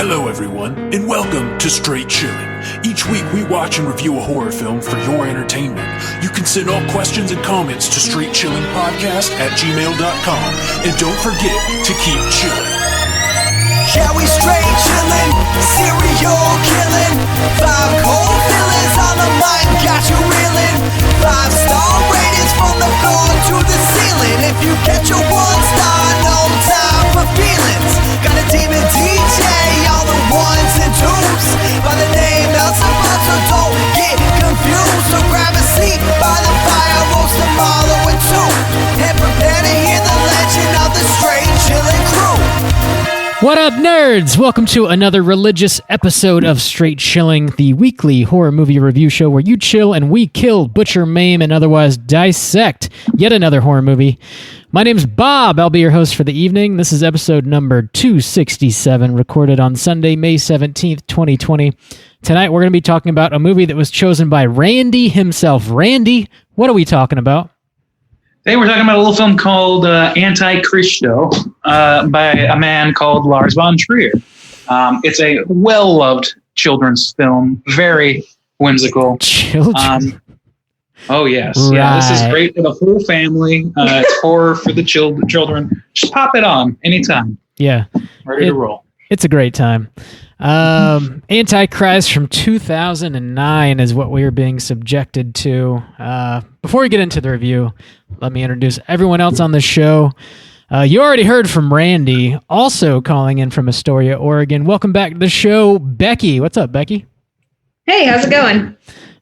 Hello everyone, and welcome to Straight Chilling. Each week we watch and review a horror film for your entertainment. You can send all questions and comments to straightchillingpodcast@gmail.com, and don't forget to keep chilling. Yeah, we straight chillin', serial killing. 5 cold feelings on the mind, got you reeling. 5-star ratings from the floor to the ceiling. If you get your 1 star, no time for feelings. Got a demon DJ, all the 1s and 2s. By the name Elzebub, so don't get confused. So grab a seat by the fire, roast them all in 2. And prepare to hear the legend of the Straight Chillin' Crew. What up, nerds? Welcome to another religious episode of Straight Chilling, the weekly horror movie review show where you chill and we kill, butcher, maim, and otherwise dissect yet another horror movie. My name's Bob. I'll be your host for the evening. This is episode number 267, recorded on Sunday, May 17th, 2020. Tonight, we're going to be talking about a movie that was chosen by Randy himself. Randy, what are we talking about? Today we're talking about a little film called Antichrist by a man called Lars Von Trier. It's a well-loved children's film, very whimsical. Children? Oh, yes. Right. Yeah, this is great for the whole family. It's horror for the children. Just pop it on anytime. Yeah. Ready to roll. It's a great time. Antichrist from 2009 is what we are being subjected to. Before we get into the review, let me introduce everyone else on the show. You already heard from Randy, also calling in from Astoria, Oregon. Welcome back to the show, Becky. What's up, Becky? Hey, how's it going?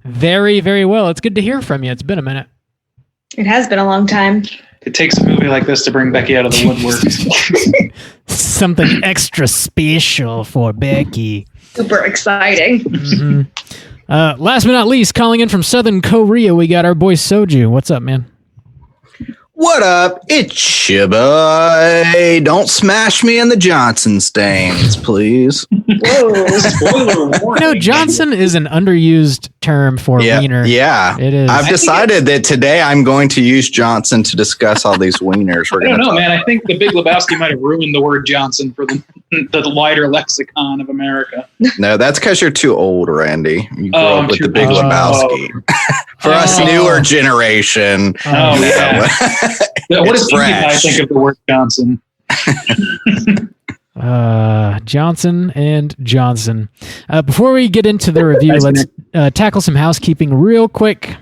Very, very well. It's good to hear from you. It's been a minute. It has been a long time. It takes a movie like this to bring Becky out of the woodwork. Something extra special for Becky. Super exciting. Mm-hmm. Last but not least, calling in from Southern Korea, we got our boy Soju. What's up, man? What up? It's your boy. Don't smash me in the Johnson stains, please. Whoa. Spoiler warning. You know, Johnson is an underused term for wiener. Yeah, it is. I've decided that today I'm going to use Johnson to discuss all these wieners. I don't know, man. I think The Big Lebowski might have ruined the word Johnson for the wider lexicon of America. No, that's because you're too old, Randy. You grew up with The Big old. Lebowski. For us newer generation. Oh, yeah. What does I think of the word Johnson? Johnson and Johnson. Before we get into the review, let's tackle some housekeeping real quick.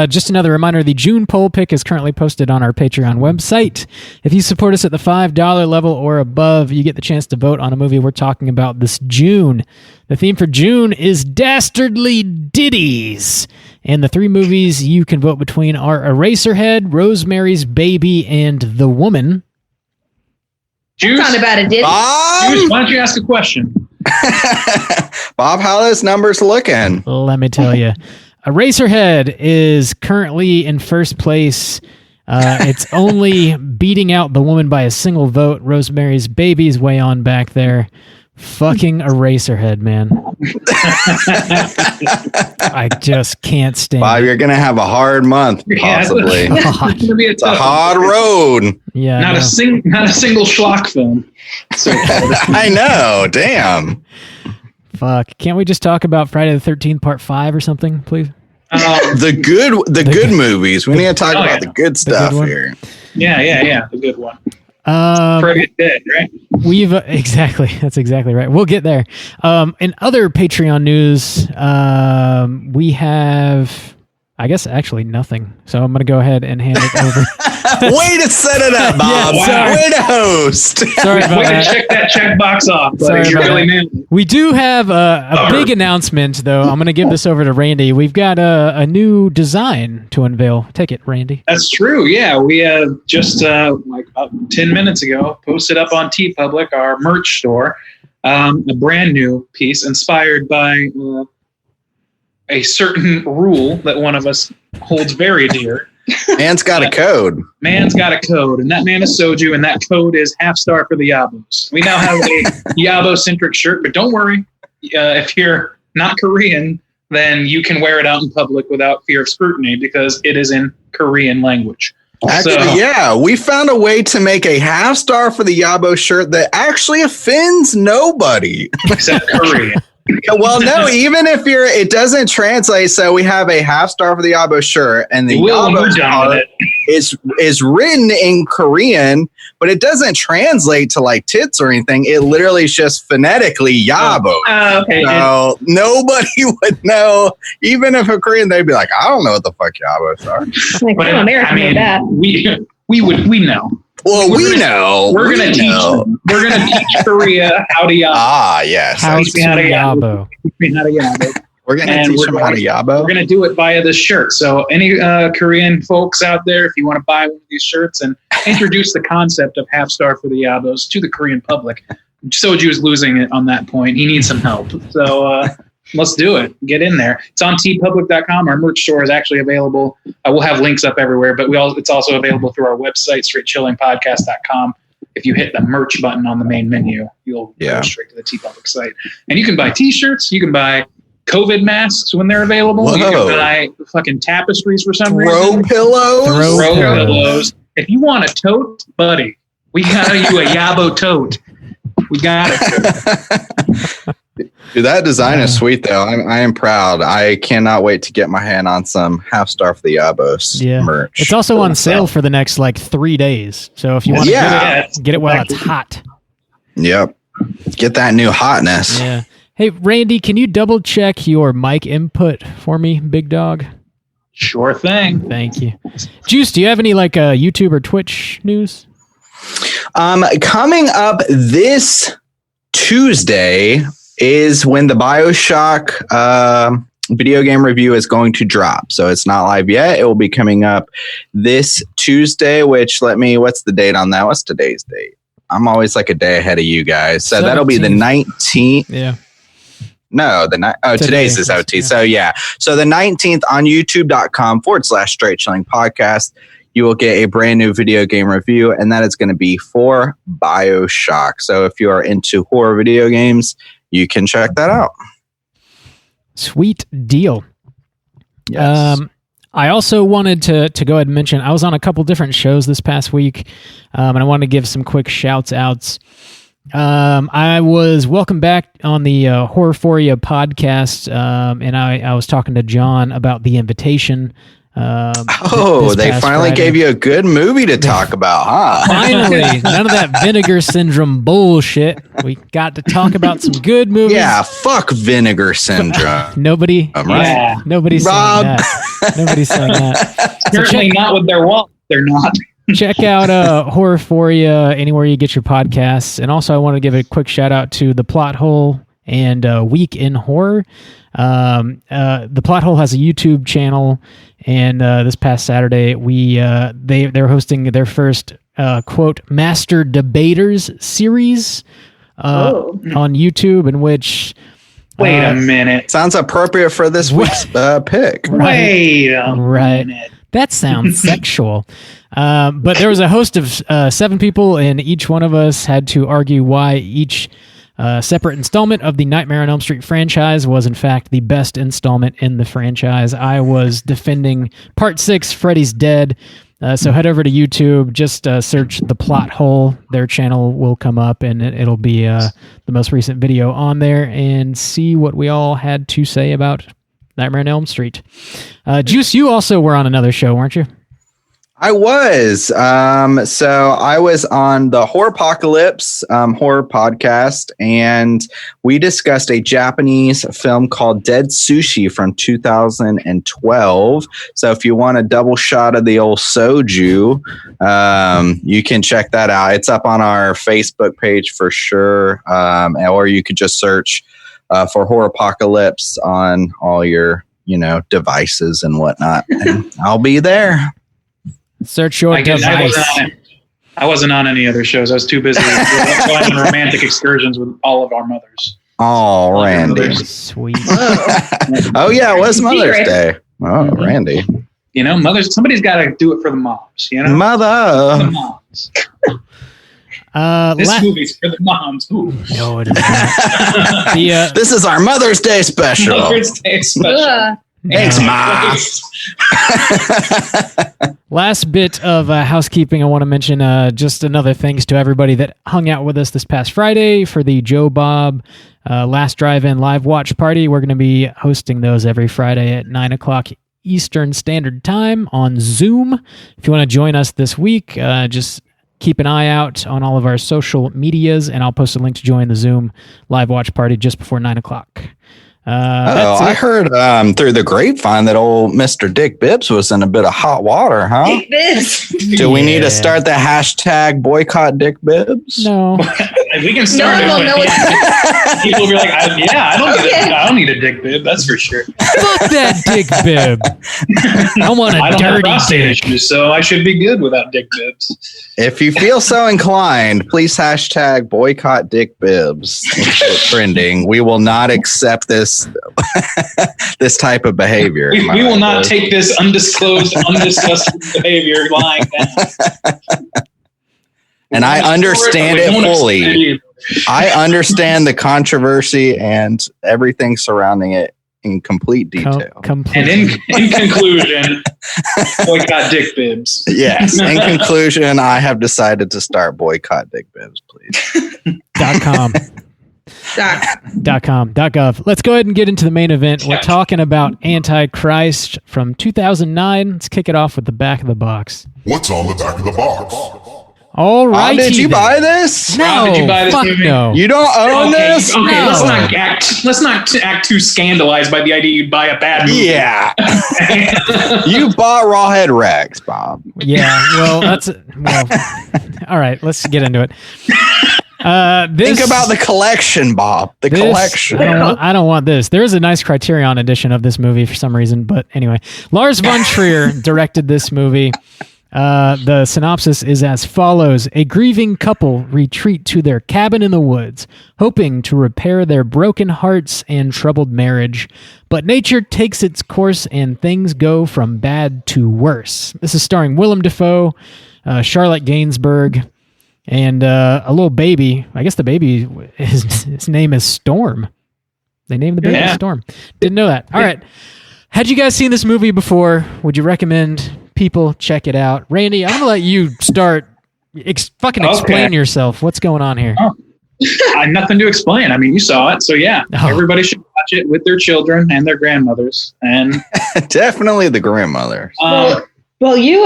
Just another reminder, the June poll pick is currently posted on our Patreon website. If you support us at the $5 level or above, you get the chance to vote on a movie we're talking about this June. The theme for June is Dastardly Ditties. And the 3 movies you can vote between are Eraserhead, Rosemary's Baby, and The Woman. Juice, Not about a ditty. Juice, why don't you ask a question? Bob, how are those numbers looking? Let me tell you. Eraserhead is currently in first place. It's only beating out The Woman by a single vote. Rosemary's Baby's way on back there. Fucking Eraserhead, man. I just can't stand Bob, it. you're going to have a hard month, possibly. It's gonna be It's a hard road. Yeah, not a single schlock film. So I know. Damn. fuck. Can't we just talk about Friday the 13th Part 5 or something, please? The good movies. We need to talk about the good stuff one. here. Yeah, the good one. Pretty dead, right? We've exactly. That's exactly right. We'll get there. In other Patreon news, we have, I guess, actually nothing. So I'm going to go ahead and hand it over. Way to set it up, Bob. Yeah, Way to host. Sorry about Way to that. check that checkbox off. Sorry You about really that. knew. We do have a big announcement, though. I'm going to give this over to Randy. We've got a new design to unveil. Take it, Randy. That's true. Yeah, we just like about 10 minutes ago posted up on TeePublic, our merch store, a brand new piece inspired by a certain rule that one of us holds very dear. Man's got a code. Man's got a code, and that man is Soju, and that code is half star for the Yabos. We now have a Yabo-centric shirt, but don't worry. If you're not Korean, then you can wear it out in public without fear of scrutiny because it is in Korean language. Actually, yeah, we found a way to make a half star for the Yabo shirt that actually offends nobody. Except Korean. Well, no, even if it doesn't translate. So we have a half star for the Yabo shirt, and the Yabo part is written in Korean, but it doesn't translate to like tits or anything. It literally is just phonetically Yabo. Oh, okay. So nobody would know, even if a Korean, they'd be like, I don't know what the fuck Yabos are. Like, But, no American I mean, did that. we know. Well, we know. We're gonna teach Korea how to Yabo. Ah, yes. How to Teach me how to Yabo. How to Yabo. We're gonna And teach them how to Yabo. We're going to do it via this shirt. So any Korean folks out there, if you want to buy one of these shirts and introduce the concept of half star for the Yabos to the Korean public, Soju's losing it on that point. He needs some help. So let's do it. Get in there. It's on tpublic.com. Our merch store is actually available. We'll have links up everywhere, but it's also available through our website, straightchillingpodcast.com. If you hit the merch button on the main menu, you'll go straight to the TeePublic site. And you can buy t-shirts. You can buy COVID masks when they're available. Whoa. You can buy fucking tapestries for some reason. Throw pillows. Throw pillows. If you want a tote, buddy, we got you a Yabo tote. We got it. Dude, that design is sweet, though. I am proud. I cannot wait to get my hand on some half star for the Yabos merch. It's also on sale for the next 3 days. So if you want to get it while it's hot. Yep. Get that new hotness. Yeah. Hey, Randy, can you double check your mic input for me, big dog? Sure thing. Thank you. Juice, do you have any YouTube or Twitch news? Coming up this Tuesday is when the BioShock video game review is going to drop. So it's not live yet. It will be coming up this Tuesday, which what's the date on that? What's today's date? I'm always a day ahead of you guys. So 17th. That'll be the 19th. Yeah. No, today's the 17th. Yeah. So yeah. So the 19th on youtube.com/Straight Chilling Podcast, you will get a brand new video game review, and that is going to be for BioShock. So if you are into horror video games, you can check that out. Sweet deal. Yes. I also wanted to go ahead and mention, I was on a couple different shows this past week, and I want to give some quick shouts outs. I was welcome back on the Horrorphoria podcast, and I was talking to John about The Invitation. They finally gave you a good movie to talk about, huh? Finally, none of that Vinegar Syndrome bullshit. We got to talk about some good movies. Yeah, fuck Vinegar Syndrome. Nobody's saying that. Nobody's saying that. Certainly not with their wallet. They're not. Check out Horrorphoria anywhere you get your podcasts. And also, I want to give a quick shout out to The Plot Hole and Week in Horror. The Plot Hole has a YouTube channel, and this past Saturday, they're hosting their first quote Master Debaters series on YouTube, in which. Wait a minute. Sounds appropriate for this week's pick. Wait a minute. That sounds sexual. But there was a host of 7 people, and each one of us had to argue why each separate installment of the Nightmare on Elm Street franchise was, in fact, the best installment in the franchise. I was defending Part 6, Freddy's Dead. So head over to YouTube, just search The Plot Hole. Their channel will come up, and it'll be the most recent video on there, and see what we all had to say about Nightmare on Elm Street. Juice, you also were on another show, weren't you? I was. So I was on the Horrorpocalypse horror podcast, and we discussed a Japanese film called Dead Sushi from 2012. So if you want a double shot of the old soju, you can check that out. It's up on our Facebook page for sure. Or you could just search for Horrorpocalypse on all your, devices and whatnot. And I'll be there. Search your device. I wasn't on any other shows. I was too busy going on romantic excursions with all of our mothers. Oh, Randy. Sweet. Oh, yeah, it was Mother's Day. Oh, Randy. Mothers, somebody's got to do it for the moms, Mother. For the moms. This movie's for the moms. Ooh. No, it is not. This is our Mother's Day special. Mother's Day special. Thanks, Ma. Last bit of housekeeping I want to mention, just another thanks to everybody that hung out with us this past Friday for the Joe Bob Last Drive-In live watch party. We're going to be hosting those every Friday at 9 o'clock Eastern Standard Time on Zoom. If you want to join us this week, just keep an eye out on all of our social medias, and I'll post a link to join the Zoom live watch party just before 9 o'clock. I heard through the grapevine that old Mr. Dick Bibbs was in a bit of hot water, huh? Dick Bibbs. Do we need to start the hashtag boycott Dick Bibbs? No. We can start No one will know it. People will be like, I don't need a dick bib. That's for sure. Fuck that dick bib. I want a I don't have dirty prostate dick. issues, so I should be good without dick bibs. If you feel so inclined, please hashtag boycott Dick Bibbs. It's trending. We will not accept this this type of behavior. We will not take this undisclosed, undiscussed behavior lying down. And I understand it fully. I understand the controversy and everything surrounding it in complete detail. And in conclusion, boycott Dick Bibs. Yes. In conclusion, I have decided to start boycott Dick Bibs, please. .com. .gov. Let's go ahead and get into the main event. We're talking about Antichrist from 2009. Let's kick it off with the back of the box. What's on the back of the box? All right. Did you buy this? No. Rob, did you buy this fuck movie? no. You don't own this? Okay, No. let's not act too scandalized by the idea you'd buy a bad movie. Yeah. You bought Rawhead Rex, Bob. Yeah. Well, all right. Let's get into it. Think about the collection, Bob. The collection. I don't want this. There is a nice Criterion edition of this movie for some reason, but anyway, Lars Von Trier directed this movie. The synopsis is as follows. A grieving couple retreat to their cabin in the woods, hoping to repair their broken hearts and troubled marriage. But nature takes its course and things go from bad to worse. This is starring Willem Dafoe, Charlotte Gainsbourg, and a little baby. I guess the baby, his name is Storm. They named the baby Storm. Didn't know that. All right. Had you guys seen this movie before? Would you recommend people check it out? Randy, I'm going to let you start. Explain yourself. What's going on here? Oh. Nothing to explain. I mean, you saw it. So yeah, everybody should watch it with their children and their grandmothers. And definitely the grandmothers. Well, you,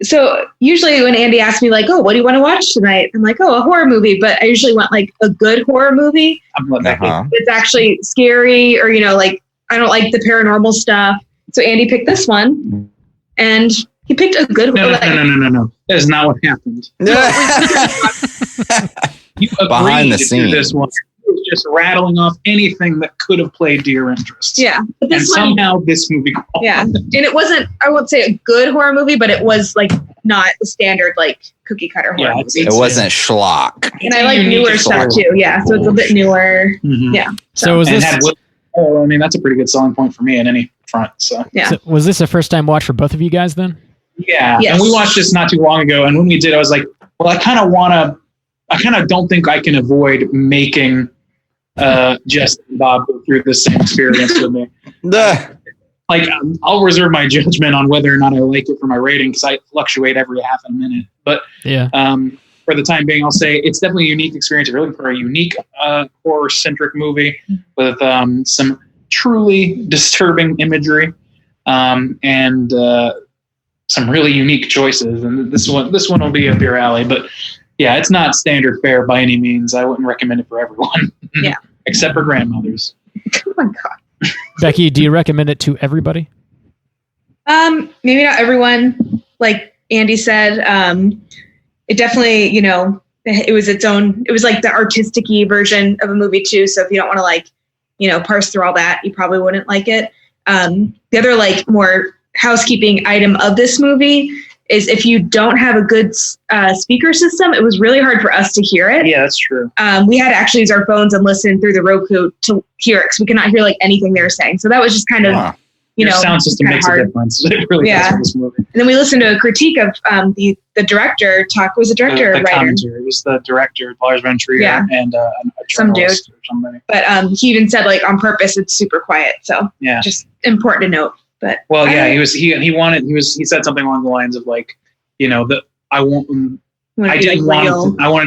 so usually when Andy asks me like, oh, what do you want to watch tonight? I'm like, oh, a horror movie. But I usually want like a good horror movie. It's actually scary or, like, I don't like the paranormal stuff. So Andy picked this one and he picked a good one. No. That is not what happened. You Behind the agreed to scenes. do this one. It was just rattling off anything that could have played to your interests. Yeah. But And somehow this movie called. Yeah. And it wasn't, I won't say a good horror movie, but it was like not the standard like cookie cutter horror movie. It wasn't schlock. And I like newer stuff too. Yeah. So it's a bit newer. Mhm. Yeah. So was this? I mean, that's a pretty good selling point for me in any front. So Yeah. So was this a first time watch for both of you guys then? yeah. Yes. And we watched this not too long ago. And when we did, I was like, well, I kind of don't think I can avoid making Jess and Bob go through the same experience with me. Like, I'll reserve my judgment on whether or not I like it for my rating because I fluctuate every half a minute. But Yeah. for the time being, I'll say it's definitely a unique experience. If you're looking for a unique horror-centric movie with some truly disturbing imagery and some really unique choices, and this one will be up your alley. But yeah, it's not standard fare by any means. I wouldn't recommend it for everyone. Yeah. Except for grandmothers. Oh my God. Becky, do you recommend it to everybody? Maybe not everyone. Like Andy said, it definitely, it was its own, it was like the artistic-y version of a movie too. So if you don't want to like, parse through all that, you probably wouldn't like it. The other like more housekeeping item of this movie is if you don't have a good speaker system, it was really hard for us to hear it. Yeah, that's true. We had to actually use our phones and listen through the Roku to hear it because we could not hear like anything they were saying. So that was just kind of, Your sound system makes a difference. It really does for this movie. And then we listened to a critique of the director talk. Was the director the writer? Commentator. It was the director, Lars Von Trier, and a some dude. Or somebody. But he even said, like, on purpose, it's super quiet. So just important to note. But he said something along the lines of, like, you know, I wanted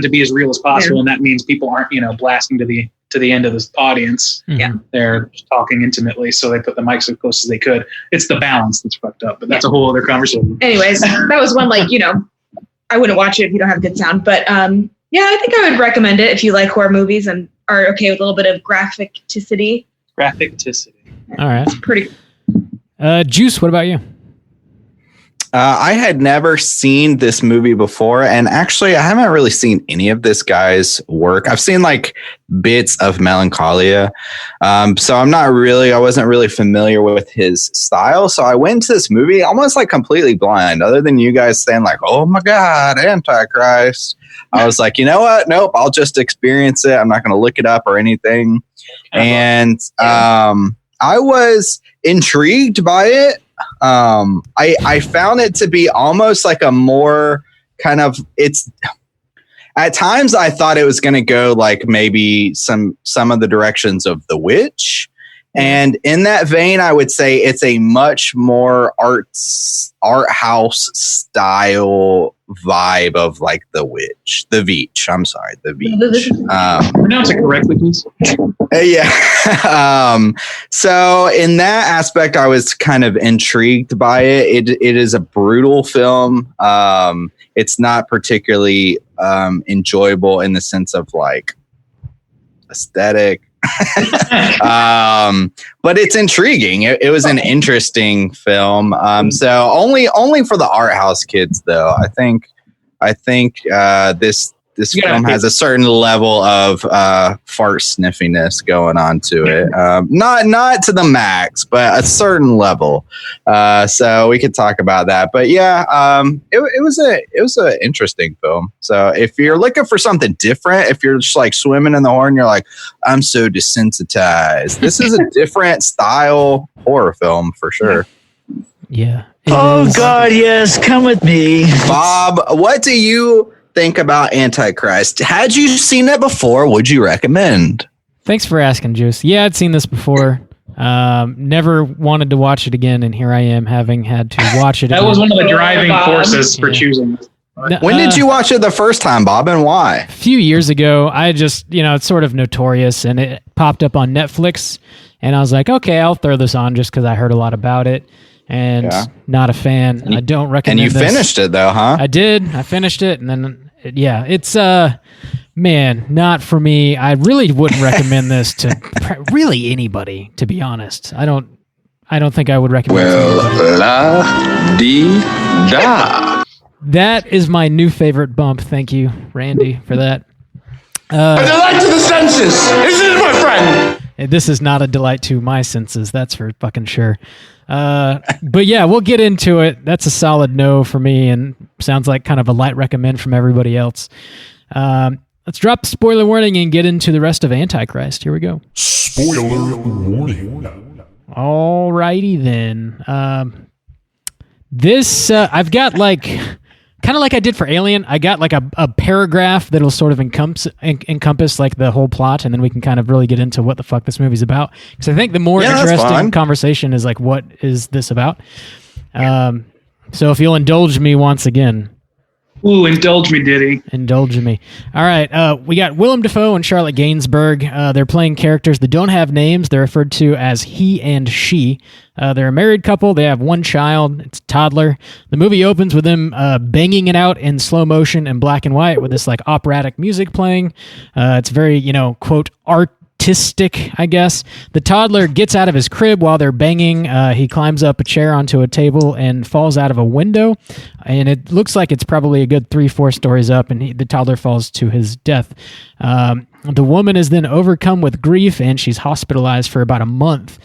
to be as real as possible, and that means people aren't, you know, blasting to the end of the audience. Yeah, they're talking intimately, so they put the mics as close as they could. It's the balance that's fucked up, but that's a whole other conversation. Anyways, that was one, like, you know, I wouldn't watch it if you don't have good sound, but I think I would recommend it if you like horror movies and are okay with a little bit of graphicticity. All right, it's pretty. Juice, what about you? I had never seen this movie before, and actually, I haven't really seen any of this guy's work. I've seen like bits of Melancholia, so I wasn't really familiar with his style. So I went to this movie almost like completely blind, other than you guys saying like, "Oh my God, Antichrist." I was like, you know what? Nope, I'll just experience it. I'm not going to look it up or anything. And I was intrigued by it. I found it to be almost like a more kind of, it's at times I thought it was going to go like maybe some of the directions of The Witch. And in that vein, I would say it's a much more art house style vibe of like The Witch. Pronounce it correctly, please. Yeah. So in that aspect, I was kind of intrigued by it. It is a brutal film. It's not particularly enjoyable in the sense of like aesthetic. But it's intriguing. It was an interesting film. So only for the art house kids though. I think this film has a certain level of fart sniffiness going on to it. Not to the max, but a certain level. So we could talk about that. But yeah, it was an interesting film. So if you're looking for something different, if you're just like swimming in the horror and you're like, I'm so desensitized, this is a different style horror film for sure. Yeah. Oh God, yes, come with me. Bob, what do you think about Antichrist? Had you seen it before? Would you recommend? Thanks for asking, Juice. Yeah, I'd seen this before. Never wanted to watch it again, and here I am having had to watch it that again. was one of the driving forces for choosing this. When did you watch it the first time, Bob, and why? A few years ago. I just, it's sort of notorious, and it popped up on Netflix, and I was like, okay, I'll throw this on just because I heard a lot about it. And not a fan. I don't recommend it. And you finished it though, huh? I did. I finished it, and then it's man, not for me. I really wouldn't recommend this to really anybody. To be honest, I don't think I would recommend. Well, la dee da. That is my new favorite bump. Thank you, Randy, for that. A delight to the senses, isn't it, my friend? This is not a delight to my senses. That's for fucking sure. But yeah, we'll get into it. That's a solid no for me, and sounds like kind of a light recommend from everybody else. Let's drop the spoiler warning and get into the rest of Antichrist. Here we go. Spoiler warning. Alrighty then. This I've got like kind of like I did for Alien. I got like a paragraph that'll sort of encompass like the whole plot, and then we can kind of really get into what the fuck this movie's about. Because I think the more interesting conversation is like, what is this about? So if you'll indulge me once again. Ooh, indulge me, Diddy. Indulge me. All right. We got Willem Dafoe and Charlotte Gainsbourg. They're playing characters that don't have names. They're referred to as he and she. They're a married couple. They have one child. It's a toddler. The movie opens with them banging it out in slow motion and black and white with this like operatic music playing. It's very, quote, artistic, I guess. The toddler gets out of his crib while they're banging. He climbs up a chair onto a table and falls out of a window. And it looks like it's probably a good 3-4 stories up, and the toddler falls to his death. The woman is then overcome with grief, and she's hospitalized for about a month.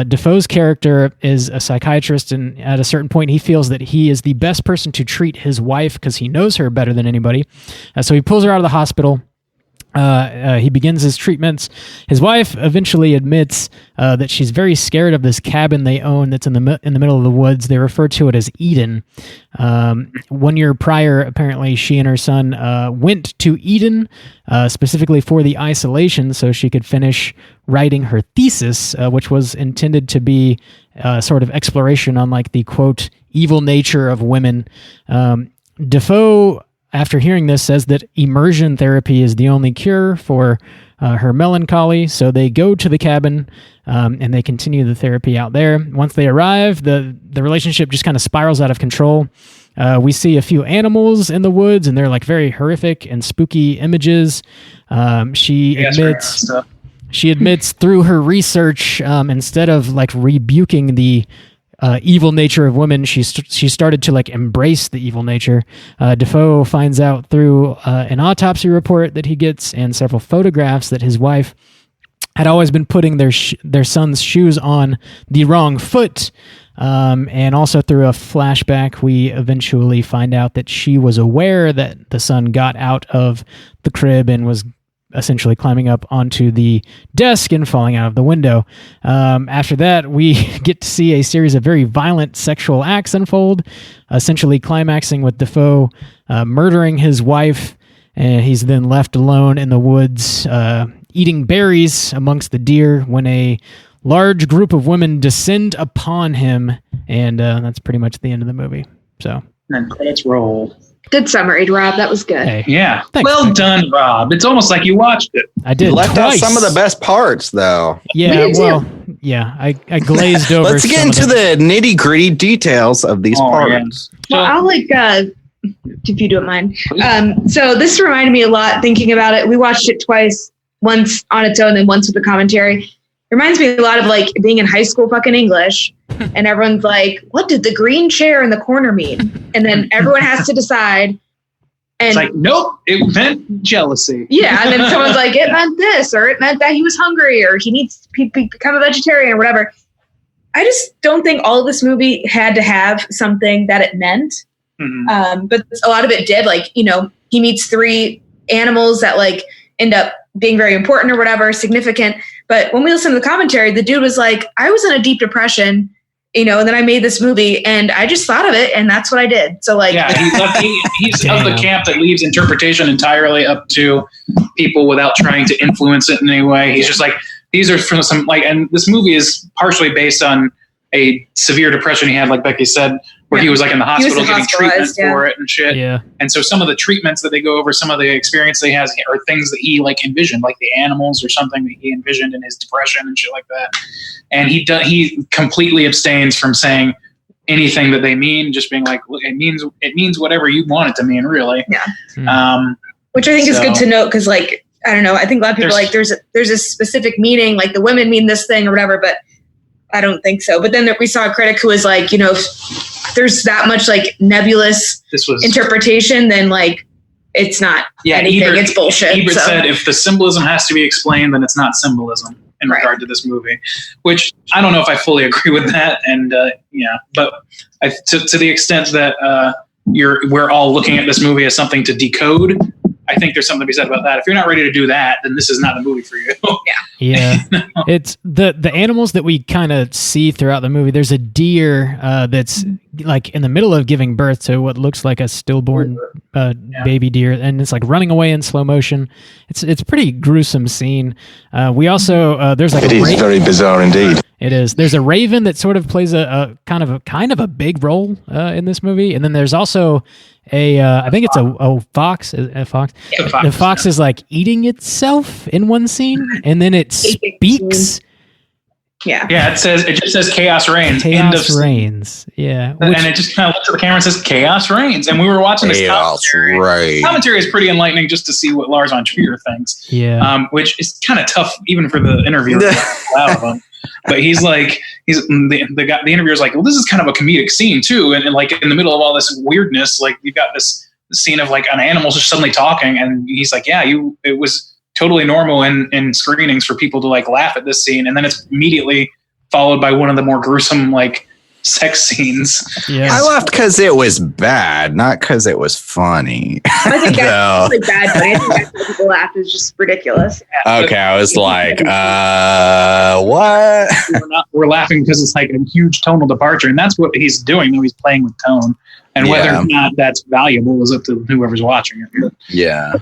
Defoe's character is a psychiatrist, and at a certain point, he feels that he is the best person to treat his wife because he knows her better than anybody. So he pulls her out of the hospital. He begins his treatments. His wife eventually admits that she's very scared of this cabin they own that's in the middle of the woods. They refer to it as Eden. 1 year prior, apparently, she and her son went to Eden specifically for the isolation so she could finish writing her thesis, which was intended to be sort of exploration on like the, quote, evil nature of women. Defoe, after hearing this, says that immersion therapy is the only cure for her melancholy. So they go to the cabin and they continue the therapy out there. Once they arrive, the relationship just kind of spirals out of control. We see a few animals in the woods, and they're like very horrific and spooky images. She admits through her research, instead of like rebuking the evil nature of women, she started to like embrace the evil nature. Defoe finds out through an autopsy report that he gets and several photographs that his wife had always been putting their son's shoes on the wrong foot. And also through a flashback, we eventually find out that she was aware that the son got out of the crib and was essentially climbing up onto the desk and falling out of the window. After that, we get to see a series of very violent sexual acts unfold, essentially climaxing with Defoe murdering his wife, and he's then left alone in the woods eating berries amongst the deer when a large group of women descend upon him, and that's pretty much the end of the movie. So, and credits roll. Good summary, Rob. That was good. Hey, Yeah. thanks. Well done, Rob. It's almost like you watched it. I did. You left out twice. some of the best parts, though. Yeah, Me too. well, yeah, I glazed over. Let's get some of into the nitty gritty details of these parts. Well, I'll if you don't mind. So this reminded me a lot thinking about it. We watched it twice, once on its own and once with the commentary. It reminds me a lot of like being in high school fucking English, and everyone's like, what did the green chair in the corner mean? And then everyone has to decide. And It's like, nope, it meant jealousy. yeah, and then someone's like, it meant this, or it meant that he was hungry, or he needs to become a vegetarian, or whatever. I just don't think all of this movie had to have something that it meant. Mhm. But a lot of it did. Like, you know, he meets 3 animals that like end up being very important or whatever, significant. But when we listened to the commentary, the dude was like, I was in a deep depression, you know, and then I made this movie and I just thought of it and that's what I did. So like, Yeah, he's of the camp that leaves interpretation entirely up to people without trying to influence it in any way. He's just like, these are from some like, and this movie is partially based on a severe depression he had, like Becky said, where he was like in the hospital getting treatment for it and shit. Yeah. And so some of the treatments that they go over, some of the experience they has are things that he like envisioned, like the animals or something that he envisioned in his depression and shit like that. And he completely abstains from saying anything that they mean, just being like, look, it means whatever you want it to mean, really. Yeah. Which I think is good to note because, like, I don't know, I think a lot of people are like there's a specific meaning, like the women mean this thing or whatever, but I don't think so. But then we saw a critic who was like, you know, if there's that much like nebulous interpretation, then like it's not anything. It's bullshit. Ebert said if the symbolism has to be explained, then it's not symbolism in regard to this movie, which I don't know if I fully agree with that. And but to the extent that we're all looking at this movie as something to decode, I think there's something to be said about that. If you're not ready to do that, then this is not the movie for you. Yeah. It's the animals that we kind of see throughout the movie. There's a deer that's like in the middle of giving birth to what looks like a stillborn baby deer, and it's like running away in slow motion. It's a pretty gruesome scene. We also there's like it is very bizarre indeed. It is. There's a raven that sort of plays a kind of a big role in this movie, and then there's also I think it's a fox. A fox. Yeah, the fox is like eating itself in one scene, and then it speaks. Yeah. Yeah. It just says chaos reigns. Chaos reigns. Yeah. And it just kind of looks at the camera and says chaos reigns. And we were watching this commentary. Commentary is pretty enlightening just to see what Lars Von Trier thinks. Yeah. Which is kind of tough even for the interviewer. Out of him. But he's like, the interviewer's like, well, this is kind of a comedic scene too. And like in the middle of all this weirdness, like you've got this scene of like an animal just suddenly talking. And he's like, yeah, it was totally normal in screenings for people to like laugh at this scene. And then it's immediately followed by one of the more gruesome, like sex scenes. Yeah. I laughed because it was bad, not because it was funny. I think that's really bad, but I think that's why people laugh is just ridiculous. Okay, I was like, what? We're laughing because it's like a huge tonal departure, and that's what he's doing. Though he's playing with tone, and whether or not that's valuable is up to whoever's watching it. Yeah.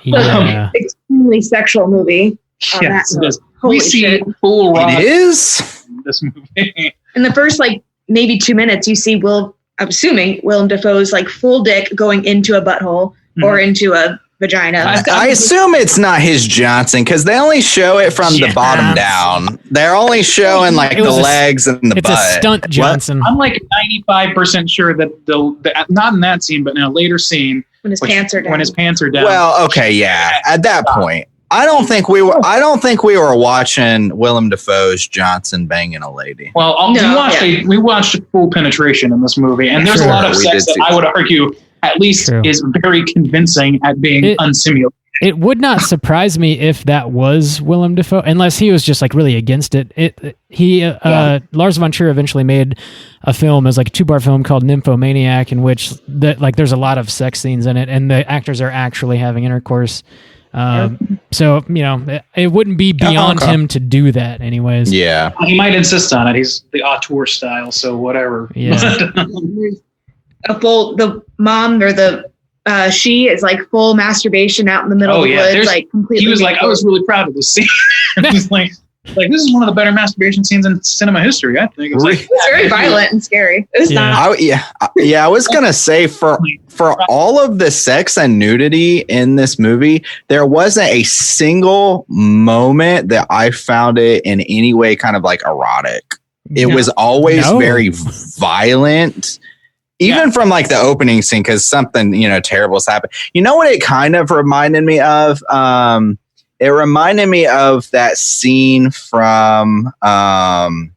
Extremely sexual movie. Yes, it is. Holy We see shit. full rock It is. in this movie. In the first maybe 2 minutes, you see I'm assuming Willem Dafoe's full dick going into a butthole or into a vagina. I assume it's not his Johnson because they only show it from the bottom down. They're only showing the legs and the it's butt. a stunt Johnson. I'm 95% sure that the not in that scene, but in a later scene when his pants are down. When his pants are down. Well, okay, yeah. At that point, I don't think we were watching Willem Dafoe's Johnson banging a lady. Well, we watched full penetration in this movie, and there's a lot of sex that I would argue at least is very convincing at being unsimulated. It would not surprise me if that was Willem Dafoe, unless he was just really against it. Lars Von Trier eventually made a film as a 2-part film called Nymphomaniac, in which there's a lot of sex scenes in it, and the actors are actually having intercourse. So it wouldn't be beyond him to do that, anyways. Yeah, he might insist on it. He's the auteur style, so whatever. Yeah. The mom or she is full masturbation out in the middle of the woods, completely. He was I was really proud of this scene. He's this is one of the better masturbation scenes in cinema history. I think it's very violent and scary. It's not. I was gonna say for all of the sex and nudity in this movie, there wasn't a single moment that I found it in any way kind of erotic. It was always very violent. Even from the opening scene, because something terrible's happened. You know what it kind of reminded me of? It reminded me of that scene from the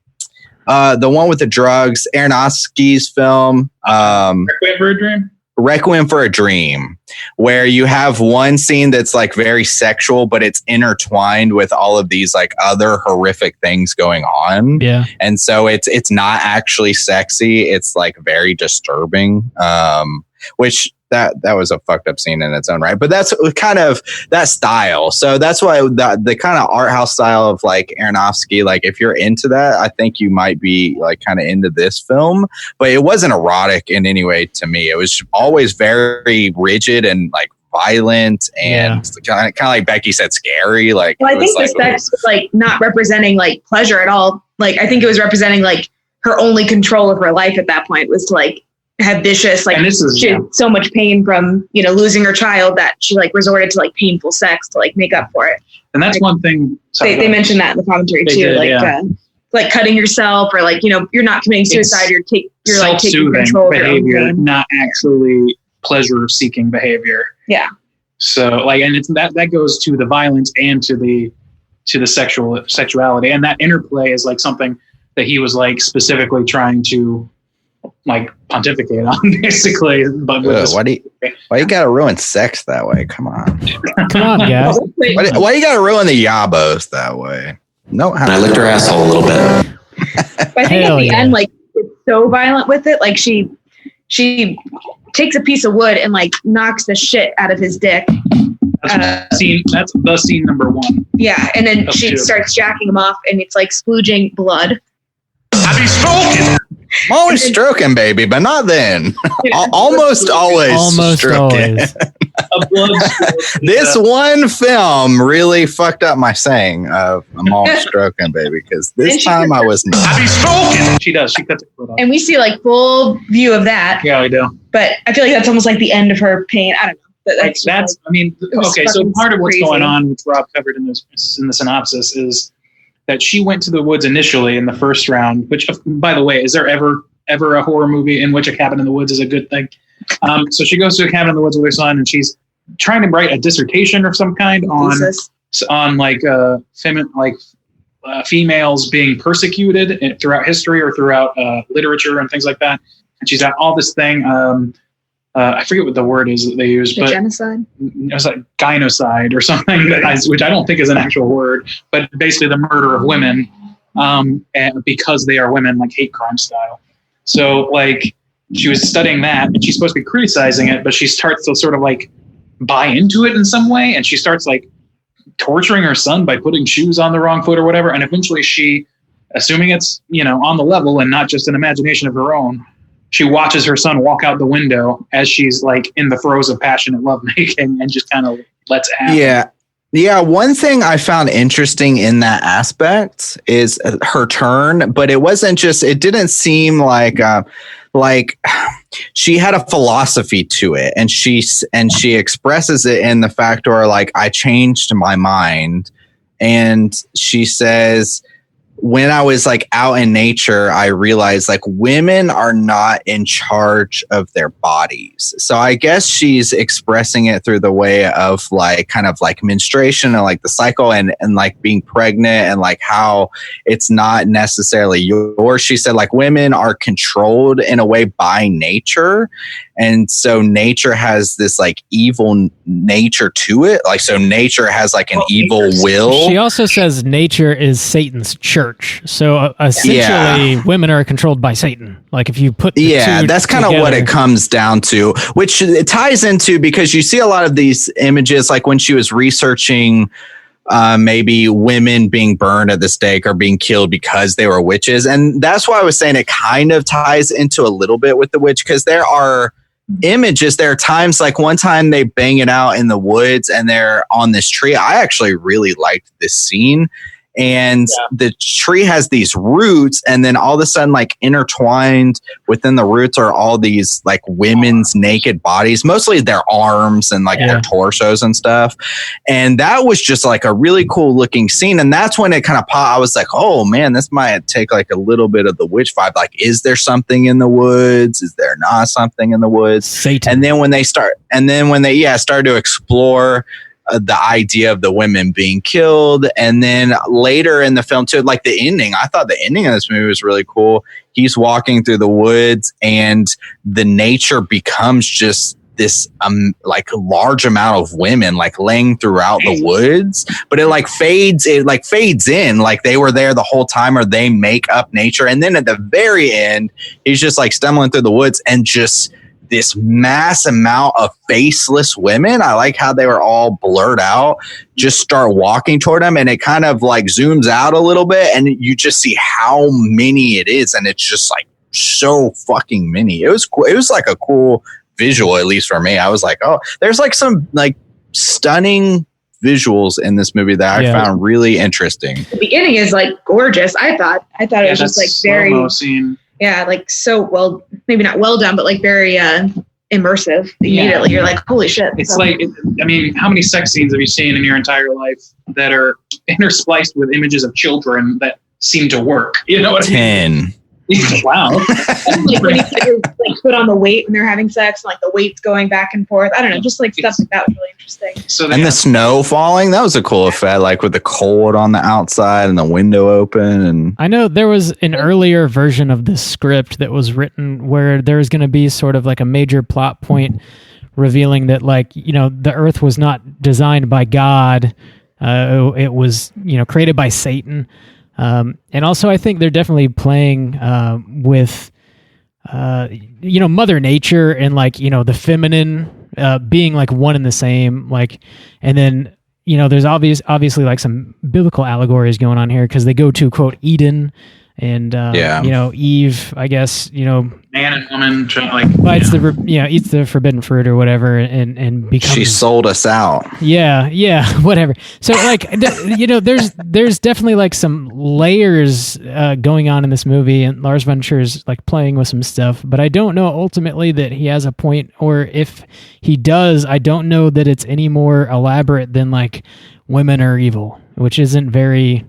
one with the drugs, Aronofsky's film, Requiem for a Dream. Requiem for a Dream, where you have one scene that's very sexual, but it's intertwined with all of these other horrific things going on. Yeah. And so it's not actually sexy. It's very disturbing. Which that was a fucked up scene in its own right. But that's kind of that style. So that's why the kind of art house style of Aronofsky, if you're into that, I think you might be kind of into this film. But it wasn't erotic in any way to me. It was always very rigid and violent and kind of like Becky said, scary. I think the sex was not representing pleasure at all. I think it was representing her only control of her life at that point was to have vicious she had so much pain from losing her child that she resorted to painful sex to make up for it. And that's one thing they mentioned that in the commentary too, cutting yourself or you're not committing suicide, you're taking control behavior, of your own not actually pleasure seeking behavior. Yeah. So and it's that goes to the violence and to the sexuality, and that interplay is something that he was specifically trying to pontificate on, basically. But why you gotta ruin sex that way? Come on, guys. Why you gotta ruin the yabos that way? No, I licked her asshole a little bit. But I think at the end, it's so violent with it. She takes a piece of wood and knocks the shit out of his dick. That's the scene number 1. Yeah, and then she starts jacking him off, and it's splooging blood. I be stroking. I'm always stroking, baby, but not then. Almost always stroking. This one film really fucked up my saying of I'm always stroking, baby, because this time I was not. I be stroking. She does. She cuts it off. And we see full view of that. Yeah, we do. But I feel that's almost the end of her pain. I don't know. That's okay. So part of what's going on, which Rob covered in the synopsis, is that she went to the woods initially in the first round, which, by the way, is there ever a horror movie in which a cabin in the woods is a good thing? So she goes to a cabin in the woods with her son, and she's trying to write a dissertation of some kind on females being persecuted throughout history or throughout literature and things like that. And she's got all this thing. I forget what the word is that they use, but genocide. It was gynocide or something, which I don't think is an actual word, but basically the murder of women, and because they are women, hate crime style. So like she was studying that, and she's supposed to be criticizing it, but she starts to sort of like buy into it in some way, and she starts like torturing her son by putting shoes on the wrong foot or whatever. And eventually she, assuming it's, on the level and not just an imagination of her own, she watches her son walk out the window as she's like in the throes of passionate lovemaking and just kind of lets it happen. Yeah. Yeah. One thing I found interesting in that aspect is her turn, but it wasn't just, it didn't seem like she had a philosophy to it, and she expresses it in the fact where like, I changed my mind. And she says, when I was like out in nature, I realized like women are not in charge of their bodies. So I guess she's expressing it through the way of like kind of like menstruation and like the cycle and like being pregnant and like how it's not necessarily yours. She said like women are controlled in a way by nature. And so nature has this like evil nature to it. Like, so nature has like an evil will. She also says nature is Satan's church. So essentially women are controlled by Satan. Like if you put the two that's kind of what it comes down to, which it ties into because you see a lot of these images, like when she was researching maybe women being burned at the stake or being killed because they were witches. And that's why I was saying it kind of ties into a little bit with the witch, because there are images, there are times like one time they bang it out in the woods and they're on this tree. I actually really liked this scene. And the tree has these roots, and then all of a sudden, like intertwined within the roots are all these like women's naked bodies, mostly their arms and like their torsos and stuff. And that was just like a really cool looking scene. And that's when it kind of popped. I was like, oh man, this might take like a little bit of the witch vibe. Like, is there something in the woods? Is there not something in the woods? Satan. And then when they started to explore the idea of the women being killed, and then later in the film too, like the ending, I thought the ending of this movie was really cool. He's walking through the woods and the nature becomes just this like large amount of women like laying throughout the woods, but it fades in like they were there the whole time, or they make up nature. And then at the very end, he's just like stumbling through the woods and just this mass amount of faceless women. I like how they were all blurred out, just start walking toward him, and it kind of like zooms out a little bit and you just see how many it is. And it's just like so fucking many. It was cool. It was like a cool visual, at least for me. I was like, oh, there's like some like stunning visuals in this movie that I found really interesting. The beginning is like gorgeous. I thought it was just like very scene. Yeah, like so well, maybe not well done, but like very immersive. Immediately, you're like, holy shit. It's like, I mean, how many sex scenes have you seen in your entire life that are interspliced with images of children that seem to work? You know what I mean? 10. Wow. Like when you like put on the weight when they're having sex, and like the weight's going back and forth. I don't know, just like stuff like that was really interesting. So and the snow falling, that was a cool effect, like with the cold on the outside and the window open. And I know there was an earlier version of this script that was written where there was going to be sort of like a major plot point revealing that like, the earth was not designed by God. It was, created by Satan. And also I think they're definitely playing with, Mother Nature and like, the feminine being like one and the same, like, and then, there's obviously like some biblical allegories going on here because they go to quote Eden and, Eve, I guess, man and woman bites eats the forbidden fruit or whatever and becomes. She sold us out. Yeah, whatever. So like, there's definitely like some layers going on in this movie, and Lars Von Trier is like playing with some stuff, but I don't know ultimately that he has a point, or if he does, I don't know that it's any more elaborate than like women are evil, which isn't very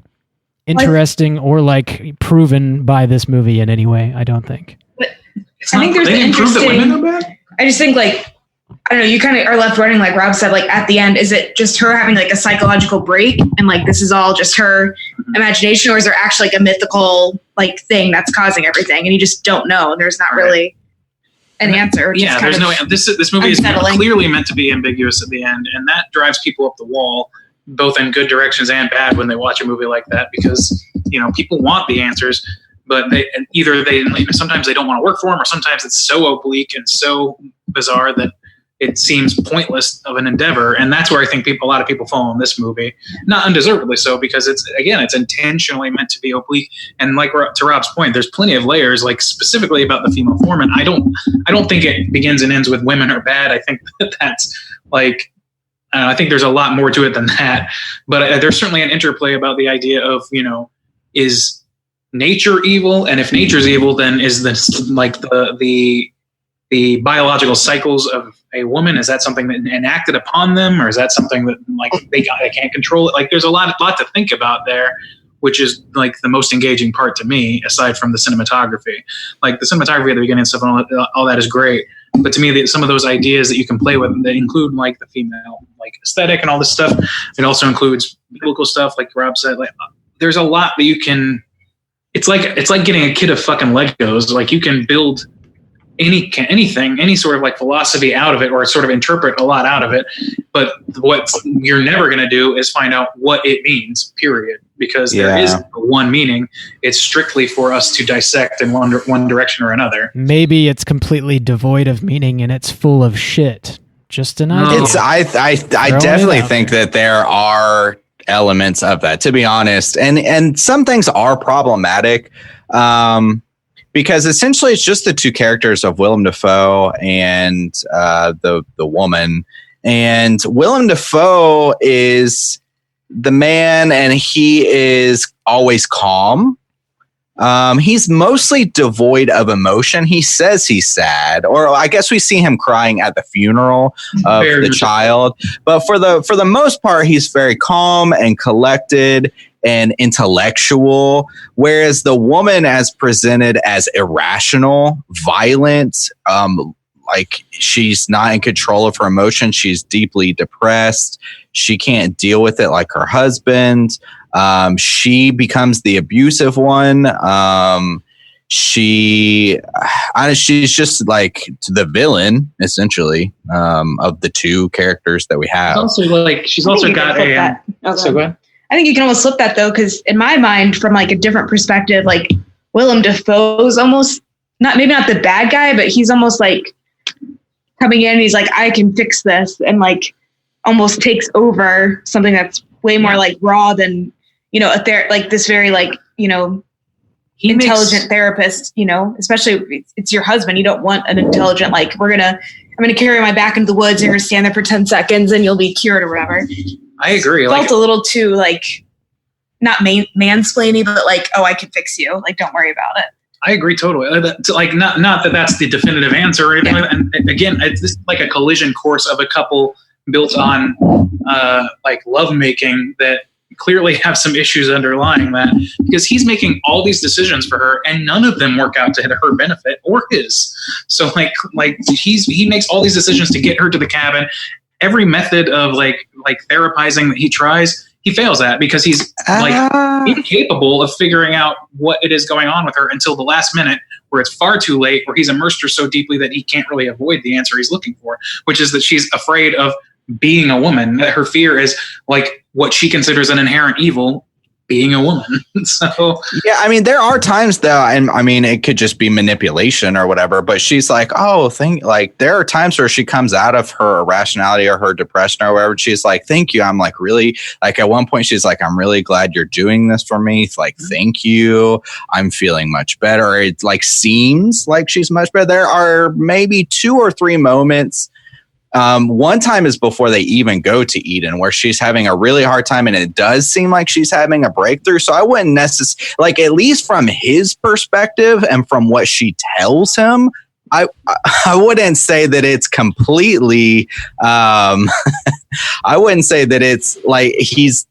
interesting or like proven by this movie in any way, I don't think. I think there's I just think like, I don't know, you kind of are left wondering, like Rob said, like at the end, is it just her having like a psychological break and like this is all just her imagination, or is there actually like a mythical like thing that's causing everything and you just don't know and there's not really an answer? Yeah, there's no this movie unsettling. Is clearly meant to be ambiguous at the end, and that drives people up the wall, both in good directions and bad, when they watch a movie like that, because people want the answers. but sometimes they don't want to work for him, or sometimes it's so oblique and so bizarre that it seems pointless of an endeavor. And that's where I think a lot of people fall in this movie, not undeservedly so, because it's intentionally meant to be oblique. And like to Rob's point, there's plenty of layers, like specifically about the female foreman. I don't think it begins and ends with women are bad. I think that's like, I think there's a lot more to it than that, but there's certainly an interplay about the idea of, is nature evil? And if nature's evil, then is this like the biological cycles of a woman? Is that something that enacted upon them, or is that something that like they can't control it? Like there's a lot to think about there, which is like the most engaging part to me, aside from the cinematography. Like the cinematography at the beginning and stuff, and all that is great. But to me, some of those ideas that you can play with that include like the female like aesthetic and all this stuff. It also includes biblical stuff, like Rob said. Like there's a lot that you can. It's like getting a kid of fucking Legos. Like you can build anything, any sort of like philosophy out of it, or sort of interpret a lot out of it. But what you're never going to do is find out what it means, period. Because there is one meaning. It's strictly for us to dissect in one direction or another. Maybe it's completely devoid of meaning and it's full of shit. Just an idea. I definitely think that there are elements of that, to be honest. And some things are problematic. Because essentially it's just the two characters of Willem Dafoe and the woman. And Willem Dafoe is the man, and he is always calm. He's mostly devoid of emotion. He says he's sad, or I guess we see him crying at the funeral of the child. But for the most part, he's very calm and collected and intellectual, whereas the woman as presented as irrational, violent, like she's not in control of her emotions. She's deeply depressed. She can't deal with it like her husband. She becomes the abusive one. She's just like the villain, essentially, of the two characters that we have. She's also got a. So go ahead. I think you can almost flip that though, because in my mind, from like a different perspective, like Willem Dafoe's almost maybe not the bad guy, but he's almost like coming in and he's like, I can fix this, and like almost takes over something that's way more like raw than, like this very like, intelligent therapist, especially if it's your husband. You don't want an intelligent, like, I'm going to carry my back into the woods and you're going to stand there for 10 seconds and you'll be cured or whatever. I agree. It felt a little too like not mansplaining, but like, oh, I can fix you. Like, don't worry about it. I agree totally. Like, not that that's the definitive answer or anything. Yeah. And again, it's like a collision course of a couple built on like lovemaking that clearly have some issues underlying that, because he's making all these decisions for her and none of them work out to her benefit or his. So like he makes all these decisions to get her to the cabin. Every method of like therapizing that he tries, he fails at, because he's like incapable of figuring out what it is going on with her until the last minute, where it's far too late, where he's immersed her so deeply that he can't really avoid the answer he's looking for, which is that she's afraid of being a woman. That her fear is like what she considers an inherent evil, being a woman. So yeah, I mean, there are times though, and I mean, it could just be manipulation or whatever, but she's like, there are times where she comes out of her irrationality or her depression or whatever. She's like, thank you. I'm like, really, like at one point she's like, I'm really glad you're doing this for me. It's like, thank you. I'm feeling much better. It like seems like she's much better. There are maybe 2 or 3 moments. One time is before they even go to Eden, where she's having a really hard time, and it does seem like she's having a breakthrough. So I wouldn't necessarily, like, at least from his perspective and from what she tells him, I wouldn't say that it's completely, I wouldn't say that it's like he's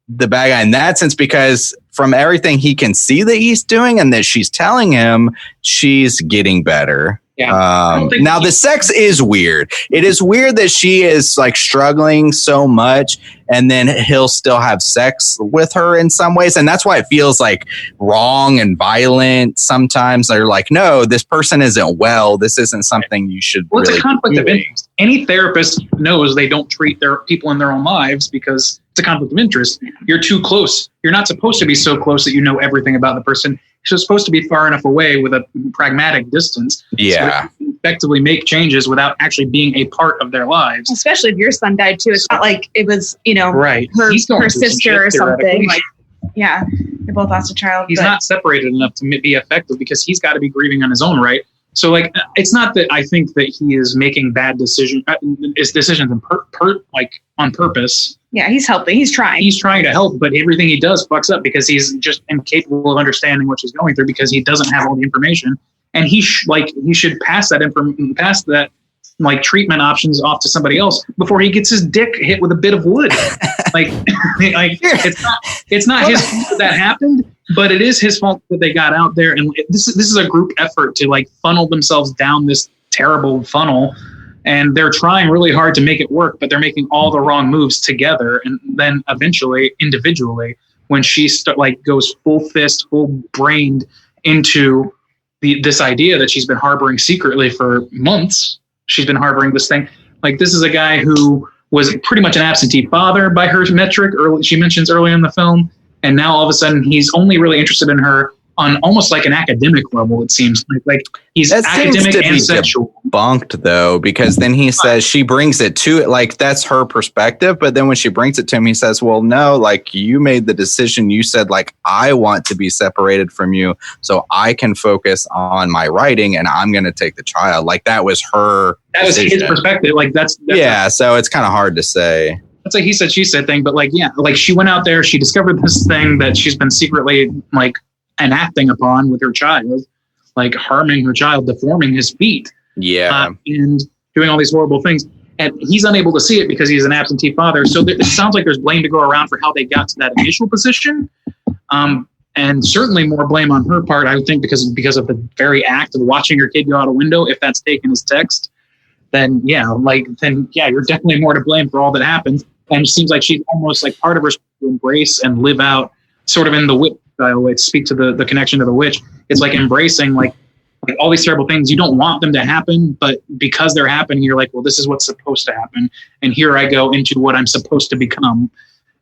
the bad guy in that sense, because from everything he can see that he's doing and that she's telling him, she's getting better. Yeah. Now the sex is weird. It is weird that she is like struggling so much, and then he'll still have sex with her in some ways. And that's why it feels like wrong and violent. Sometimes they're like, no, this person isn't well. This isn't something you should really it's a conflict of interest. Any therapist knows they don't treat their people in their own lives because it's a conflict of interest. You're too close. You're not supposed to be so close that you know everything about the person. she's supposed to be far enough away with a pragmatic distance. Yeah. So effectively make changes without actually being a part of their lives. Especially if your son died too. It's not like it was, right. her He's going through some sister shit, or something. theoretically. Like, yeah, they both lost a child. He's not separated enough to be effective because he's got to be grieving on his own right. So, like, it's not that I think that he is making bad decisions on purpose. Yeah, he's helping. He's trying. He's trying to help, but everything he does fucks up because he's just incapable of understanding what she's going through because he doesn't have all the information. And he should pass that treatment options off to somebody else before he gets his dick hit with a bit of wood. It's not his fault that happened, but it is his fault that they got out there. And this is a group effort to funnel themselves down this terrible funnel. And they're trying really hard to make it work, but they're making all the wrong moves together. And then eventually, individually, when she goes full fist, full brained into this idea that she's been harboring secretly for months. She's been harboring this thing. This is a guy who was pretty much an absentee father by her metric. She mentions early in the film. And now all of a sudden he's only really interested in her on almost like an academic level, it seems. Like he's that academic and sexual. Debunked though, because then he says she brings it to it, that's her perspective. But then when she brings it to him, he says, well, no, you made the decision. You said I want to be separated from you so I can focus on my writing and I'm going to take the child. That was her decision. Was his perspective. That's so it's kind of hard to say. That's a he said, she said thing. But she went out there, she discovered this thing that she's been secretly enacting upon with her child, harming her child, deforming his feet. Yeah. And doing all these horrible things. And he's unable to see it because he's an absentee father. So it sounds like there's blame to go around for how they got to that initial position. And certainly more blame on her part, I would think, because of the very act of watching her kid go out a window. If that's taken as text, then you're definitely more to blame for all that happened. And it seems like she's almost part of her to embrace and live out sort of in the witch style way, to speak to the connection to the witch. It's embracing all these terrible things. You don't want them to happen, but because they're happening, you're well, this is what's supposed to happen. And here I go into what I'm supposed to become.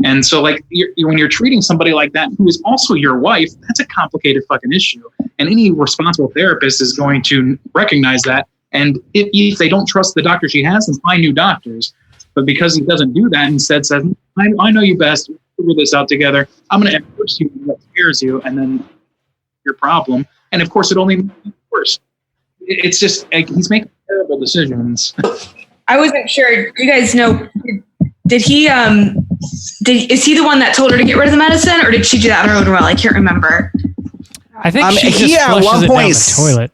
And so when you're treating somebody like that, who is also your wife, that's a complicated fucking issue. And any responsible therapist is going to recognize that. And if they don't trust the doctor she has, then find new doctors. But because he doesn't do that, instead says, I know you best. We'll figure this out together. I'm going to enforce you what scares you, and then your problem. And of course, it only makes it worse. It's just he's making terrible decisions. I wasn't sure. Do you guys know? Did he? Is he the one that told her to get rid of the medicine, or did she do that on her own will? I can't remember. I think she just flushes it down the toilet.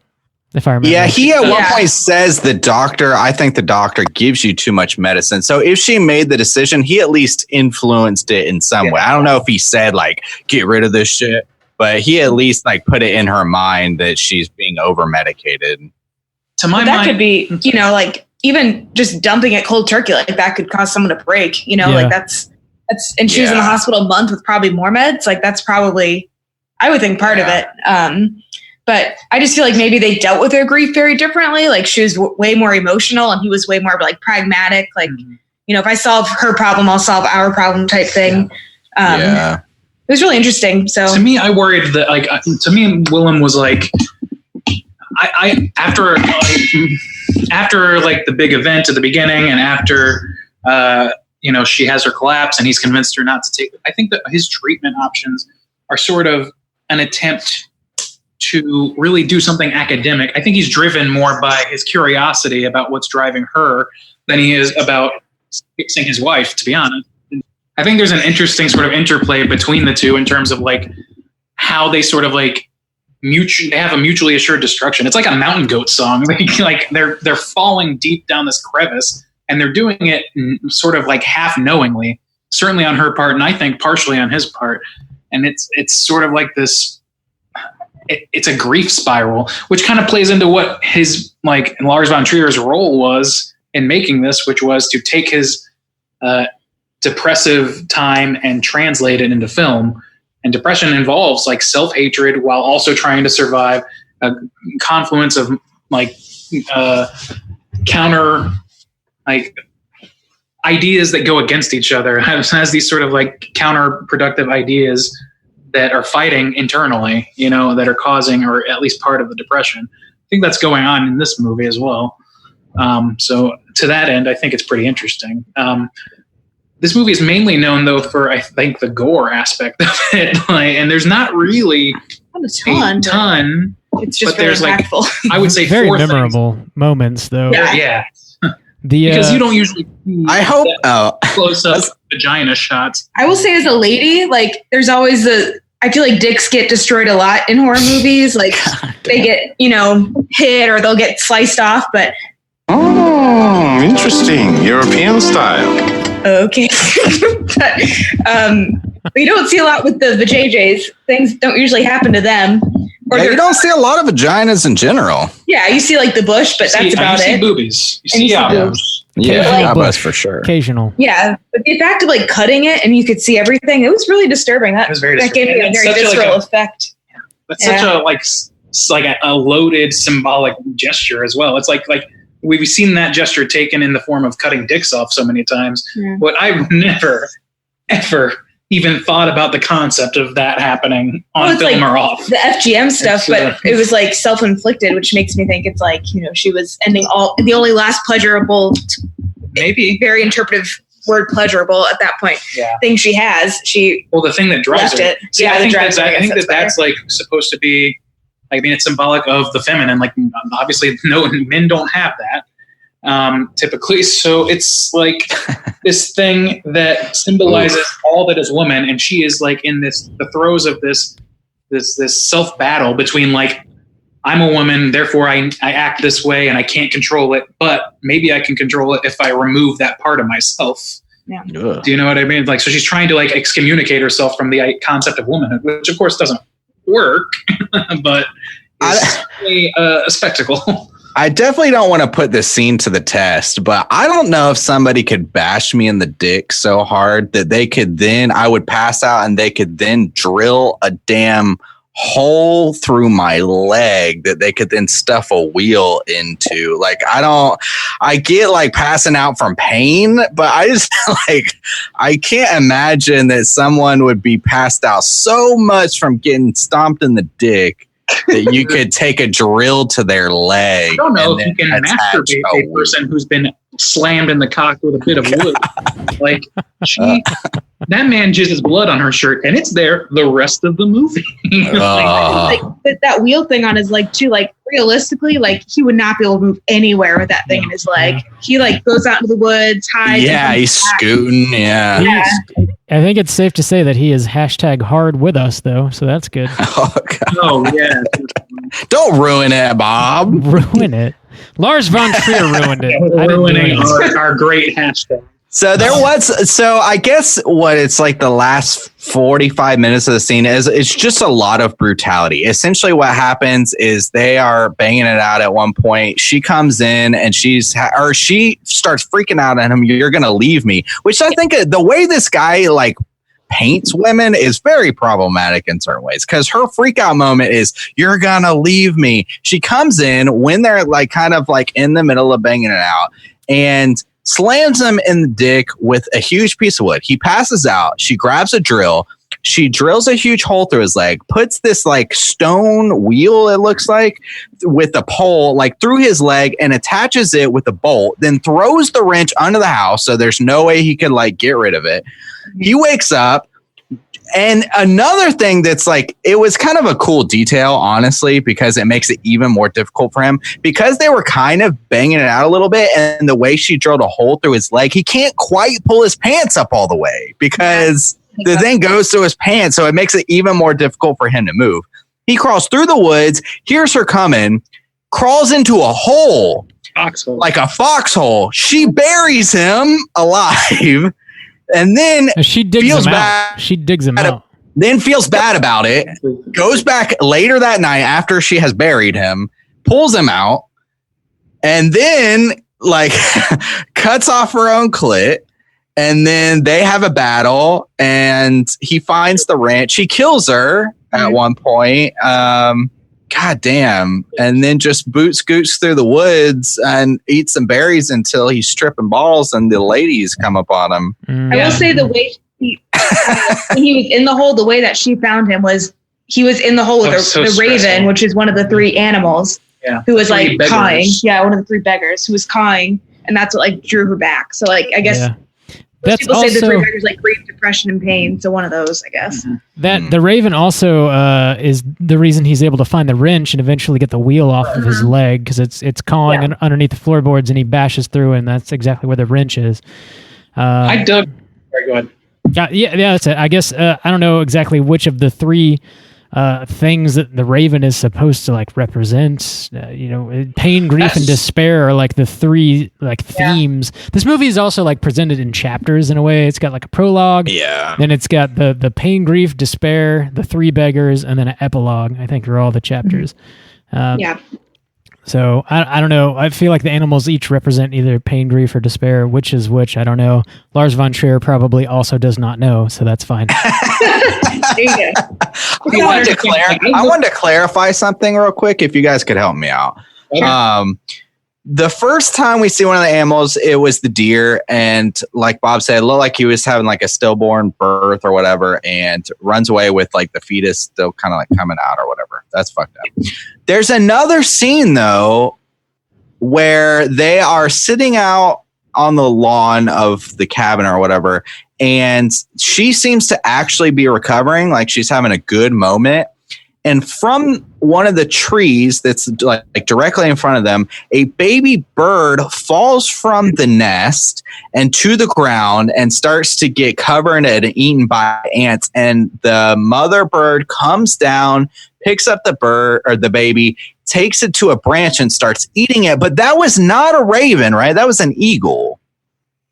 If I remember. Yeah, he at one point says I think the doctor gives you too much medicine. So if she made the decision, he at least influenced it in some way. I don't know if he said get rid of this shit, but he at least put it in her mind that she's being over medicated. To my mind, that could be, even just dumping it cold turkey, that could cause someone to break, that's, and she was in the hospital a month with probably more meds. That's probably, I would think part of it. But I just feel maybe they dealt with their grief very differently. She was way more emotional and he was way more pragmatic. If I solve her problem, I'll solve our problem type thing. It was really interesting. So to me, I worried that to me, Willem was I after the big event at the beginning and after, she has her collapse and he's convinced her not to take it. I think that his treatment options are sort of an attempt to really do something academic. I think he's driven more by his curiosity about what's driving her than he is about fixing his wife, to be honest. I think there's an interesting sort of interplay between the two in terms of how they sort of they have a mutually assured destruction. It's like a Mountain Goat song. They're falling deep down this crevice and they're doing it sort of half knowingly, certainly on her part. And I think partially on his part. And it's sort of this, it's a grief spiral, which kind of plays into what his Lars Von Trier's role was in making this, which was to take his depressive time and translate it into film. And depression involves self-hatred while also trying to survive a confluence of counter ideas that go against each other. Has these sort of counterproductive ideas that are fighting internally, that are causing, or at least part of the depression. I think that's going on in this movie as well. So to that end, I think it's pretty interesting. This movie is mainly known, though, for, I think, the gore aspect of it. And there's not really a ton. It's just but there's impactful. I would say very 4 memorable moments, though. Yeah. Because you don't usually. I hope close up vagina shots. I will say, as a lady, like there's always I feel like dicks get destroyed a lot in horror movies. Like they get hit or they'll get sliced off. But Interesting. European style. Okay. but you don't see a lot with the vajayjays. Things don't usually happen to them. Or you don't see a lot of vaginas in general. Yeah, you see like the bush, but that's about it. You see boobies. You see boobs. Yeah, bush for sure. Occasional. Yeah, but the fact of like cutting it and you could see everything, it was really disturbing. That gave me a very visceral effect. That's such a loaded symbolic gesture as well. It's like we've seen that gesture taken in the form of cutting dicks off so many times. Yeah. But I've never, ever even thought about the concept of that happening on film or off. The FGM stuff, but it was like self-inflicted, which makes me think it's like, she was ending the only last pleasurable, maybe very interpretive word pleasurable at that point. Yeah. Thing she has, the thing that drives it. See, I think that's like supposed to be, it's symbolic of the feminine. Like obviously no men don't have that. Typically, so it's like this thing that symbolizes all that is woman, and she is like in the throes of this self battle between like, I'm a woman, therefore I act this way and I can't control it, but maybe I can control it if I remove that part of myself. Yeah. Do you know what I mean? Like, so she's trying to like excommunicate herself from the concept of womanhood, which of course doesn't work, but it's a spectacle. I definitely don't want to put this scene to the test, but I don't know if somebody could bash me in the dick so hard that I would pass out and they could then drill a damn hole through my leg that they could then stuff a wheel into. Like, I get like passing out from pain, but I just I can't imagine that someone would be passed out so much from getting stomped in the dick that you could take a drill to their leg. I don't know if you can masturbate a person who's been slammed in the cock with a bit of wood. Like that man jizzes blood on her shirt, and it's there the rest of the movie. That wheel thing on his leg too. Like realistically, like he would not be able to move anywhere with that thing in his leg. He like goes out into the woods, hides. Yeah, he's scooting. Yeah. I think it's safe to say that he is #hard with us, though, so that's good. Oh yeah. Don't ruin it, Bob. Ruin it. Lars Von Trier ruined it. Ruining our great hashtag. So I guess what it's like the last 45 minutes of the scene it's just a lot of brutality. Essentially what happens is they are banging it out at one point. She comes in and she starts freaking out at him. You're going to leave me, which I think the way this guy like paints women is very problematic in certain ways, because her freak out moment is, you're going to leave me. She comes in when they're like kind of like in the middle of banging it out and slams him in the dick with a huge piece of wood. He passes out. She grabs a drill. She drills a huge hole through his leg, puts this like stone wheel, it looks like, with a pole like through his leg and attaches it with a bolt, then throws the wrench under the house. So there's no way he could like get rid of it. He wakes up. And another thing that's like, it was kind of a cool detail, honestly, because it makes it even more difficult for him, because they were kind of banging it out a little bit. And the way she drilled a hole through his leg, he can't quite pull his pants up all the way because the thing goes through his pants. So it makes it even more difficult for him to move. He crawls through the woods, hears her coming, crawls into a hole, like a foxhole. She buries him alive. And then she digs him out. She digs him out. Then feels bad about it. Goes back later that night after she has buried him, pulls him out, and then like cuts off her own clit. And then they have a battle, and he finds the wrench. He kills her at one point. God damn. And then just scoots through the woods and eats some berries until he's tripping balls and the ladies come up on him. I will say the way when he was in the hole, the way that she found him was he was in the hole with the raven, which is one of the three animals, who was like cawing. Yeah, one of the three beggars who was cawing, and that's what like drew her back. So like I guess people say the three beggars like grief, depression, and pain. So one of those, I guess. That the raven also is the reason he's able to find the wrench and eventually get the wheel off of his leg, because it's cawing underneath the floorboards, and he bashes through, and that's exactly where the wrench is. I dug. Sorry, go ahead. Yeah, that's it. I guess I don't know exactly which of the three things that the raven is supposed to like represent. Pain, grief, and despair are like the three like themes. This movie is also like presented in chapters in a way. It's got like a prologue. Yeah. Then it's got the pain, grief, despair, the three beggars, and then an epilogue. I think are all the chapters. So I don't know. I feel like the animals each represent either pain, grief, or despair. Which is which? I don't know. Lars Von Trier probably also does not know, so that's fine. I wanted to clarify something real quick, if you guys could help me out. The first time we see one of the animals, it was the deer, and like Bob said, it looked like he was having like a stillborn birth or whatever, and runs away with like the fetus still kind of like coming out or whatever. That's fucked up. There's another scene though where they are sitting out on the lawn of the cabin or whatever, and she seems to actually be recovering, like she's having a good moment. And from one of the trees that's like directly in front of them, a baby bird falls from the nest and to the ground and starts to get covered and eaten by ants. And the mother bird comes down, picks up the bird or the baby, takes it to a branch and starts eating it. But that was not a raven, right? That was an eagle.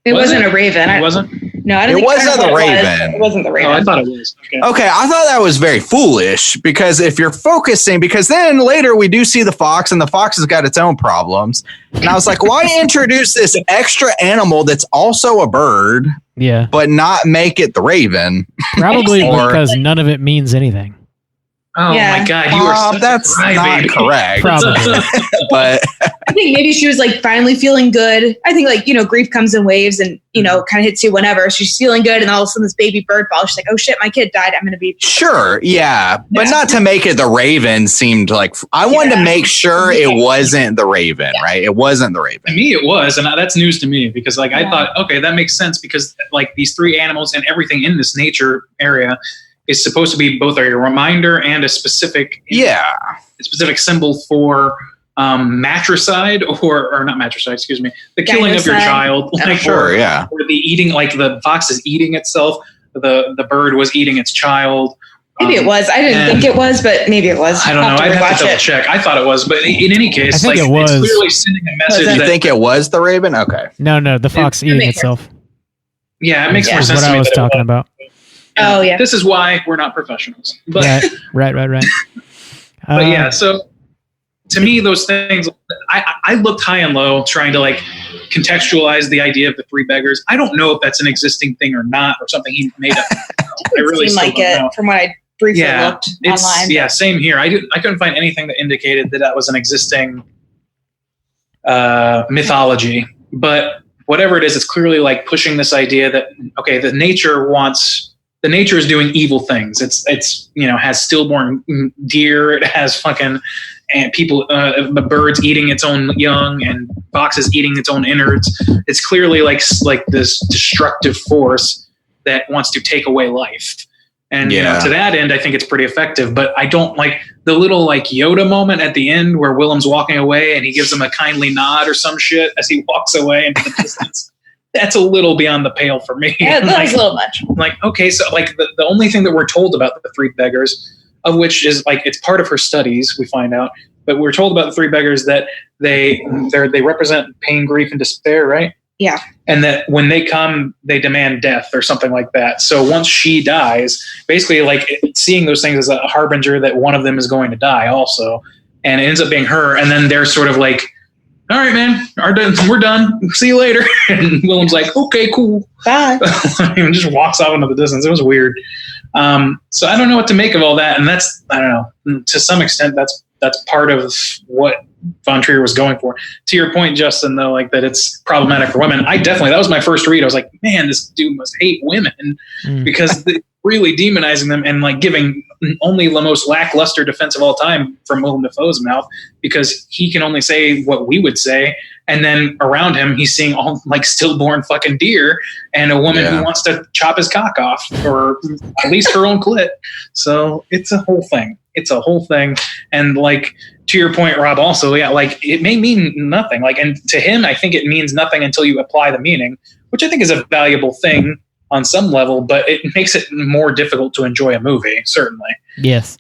It wasn't a raven. It wasn't? No, I don't think it wasn't the raven. It wasn't the raven. Oh, I thought it was. Okay, I thought that was very foolish, because if you're focusing, because then later we do see the fox, and the fox has got its own problems. And I was like, why introduce this extra animal that's also a bird, but not make it the raven? Probably because none of it means anything. Oh my God, you are that's not correct. Probably. But I think maybe she was like finally feeling good. I think like, grief comes in waves and, kind of hits you whenever. She's feeling good, and all of a sudden this baby bird falls. She's like, oh shit, my kid died. I'm going to be. Sure. Yeah. But not to make it the raven seemed like, I wanted to make sure it wasn't the raven, right? It wasn't the raven. To me, it was. And that's news to me, because like I thought, okay, that makes sense, because like these three animals and everything in this nature area is supposed to be both a reminder and a specific symbol for matricide or not matricide, excuse me, the killing of your child. Like, or the eating, like the fox is eating itself, the bird was eating its child. Maybe it was. I didn't think it was, but maybe it was. I don't know. I'd have to double check. I thought it was, but in any case, I think it was. It's clearly sending a message. You think it was the raven? Okay. No, the fox eating itself. Yeah, it makes more sense what to me. I was talking about. Oh yeah. This is why we're not professionals. But right. But yeah, so to me, those things, I looked high and low trying to like contextualize the idea of the three beggars. I don't know if that's an existing thing or not, or something he made up. I really seemed like it from what I briefly looked online. Yeah, same here. I couldn't find anything that indicated that was an existing mythology. But whatever it is, it's clearly like pushing this idea that, okay, the nature is doing evil things. It's has stillborn deer. It has fucking and people, birds eating its own young, and foxes eating its own innards. It's clearly like this destructive force that wants to take away life. And to that end, I think it's pretty effective. But I don't like the little like Yoda moment at the end where Willem's walking away and he gives him a kindly nod or some shit as he walks away into the distance. That's a little beyond the pale for me. Yeah, that's a little much. Like, okay, so like the only thing that we're told about the three beggars, of which is like it's part of her studies, we find out, but we're told about the three beggars that they represent pain, grief, and despair, right? Yeah. And that when they come, they demand death or something like that. So once she dies, basically like seeing those things as a harbinger that one of them is going to die also, and it ends up being her, and then they're sort of like, all right, man, we're done. See you later. And Willem's like, okay, cool. Bye. And just walks off into the distance. It was weird. So I don't know what to make of all that. And that's, I don't know, to some extent, that's that's part of what Von Trier was going for. To your point, Justin, though, like that it's problematic for women. That was my first read. I was like, man, this dude must hate women because they're really demonizing them and like giving only the most lackluster defense of all time from Willem Dafoe's mouth, because he can only say what we would say. And then around him, he's seeing all like stillborn fucking deer and a woman who wants to chop his cock off, or at least her own clit. So it's a whole thing. And like, to your point, Rob, also, like it may mean nothing. Like, and to him, I think it means nothing until you apply the meaning, which I think is a valuable thing on some level, but it makes it more difficult to enjoy a movie, certainly. Yes.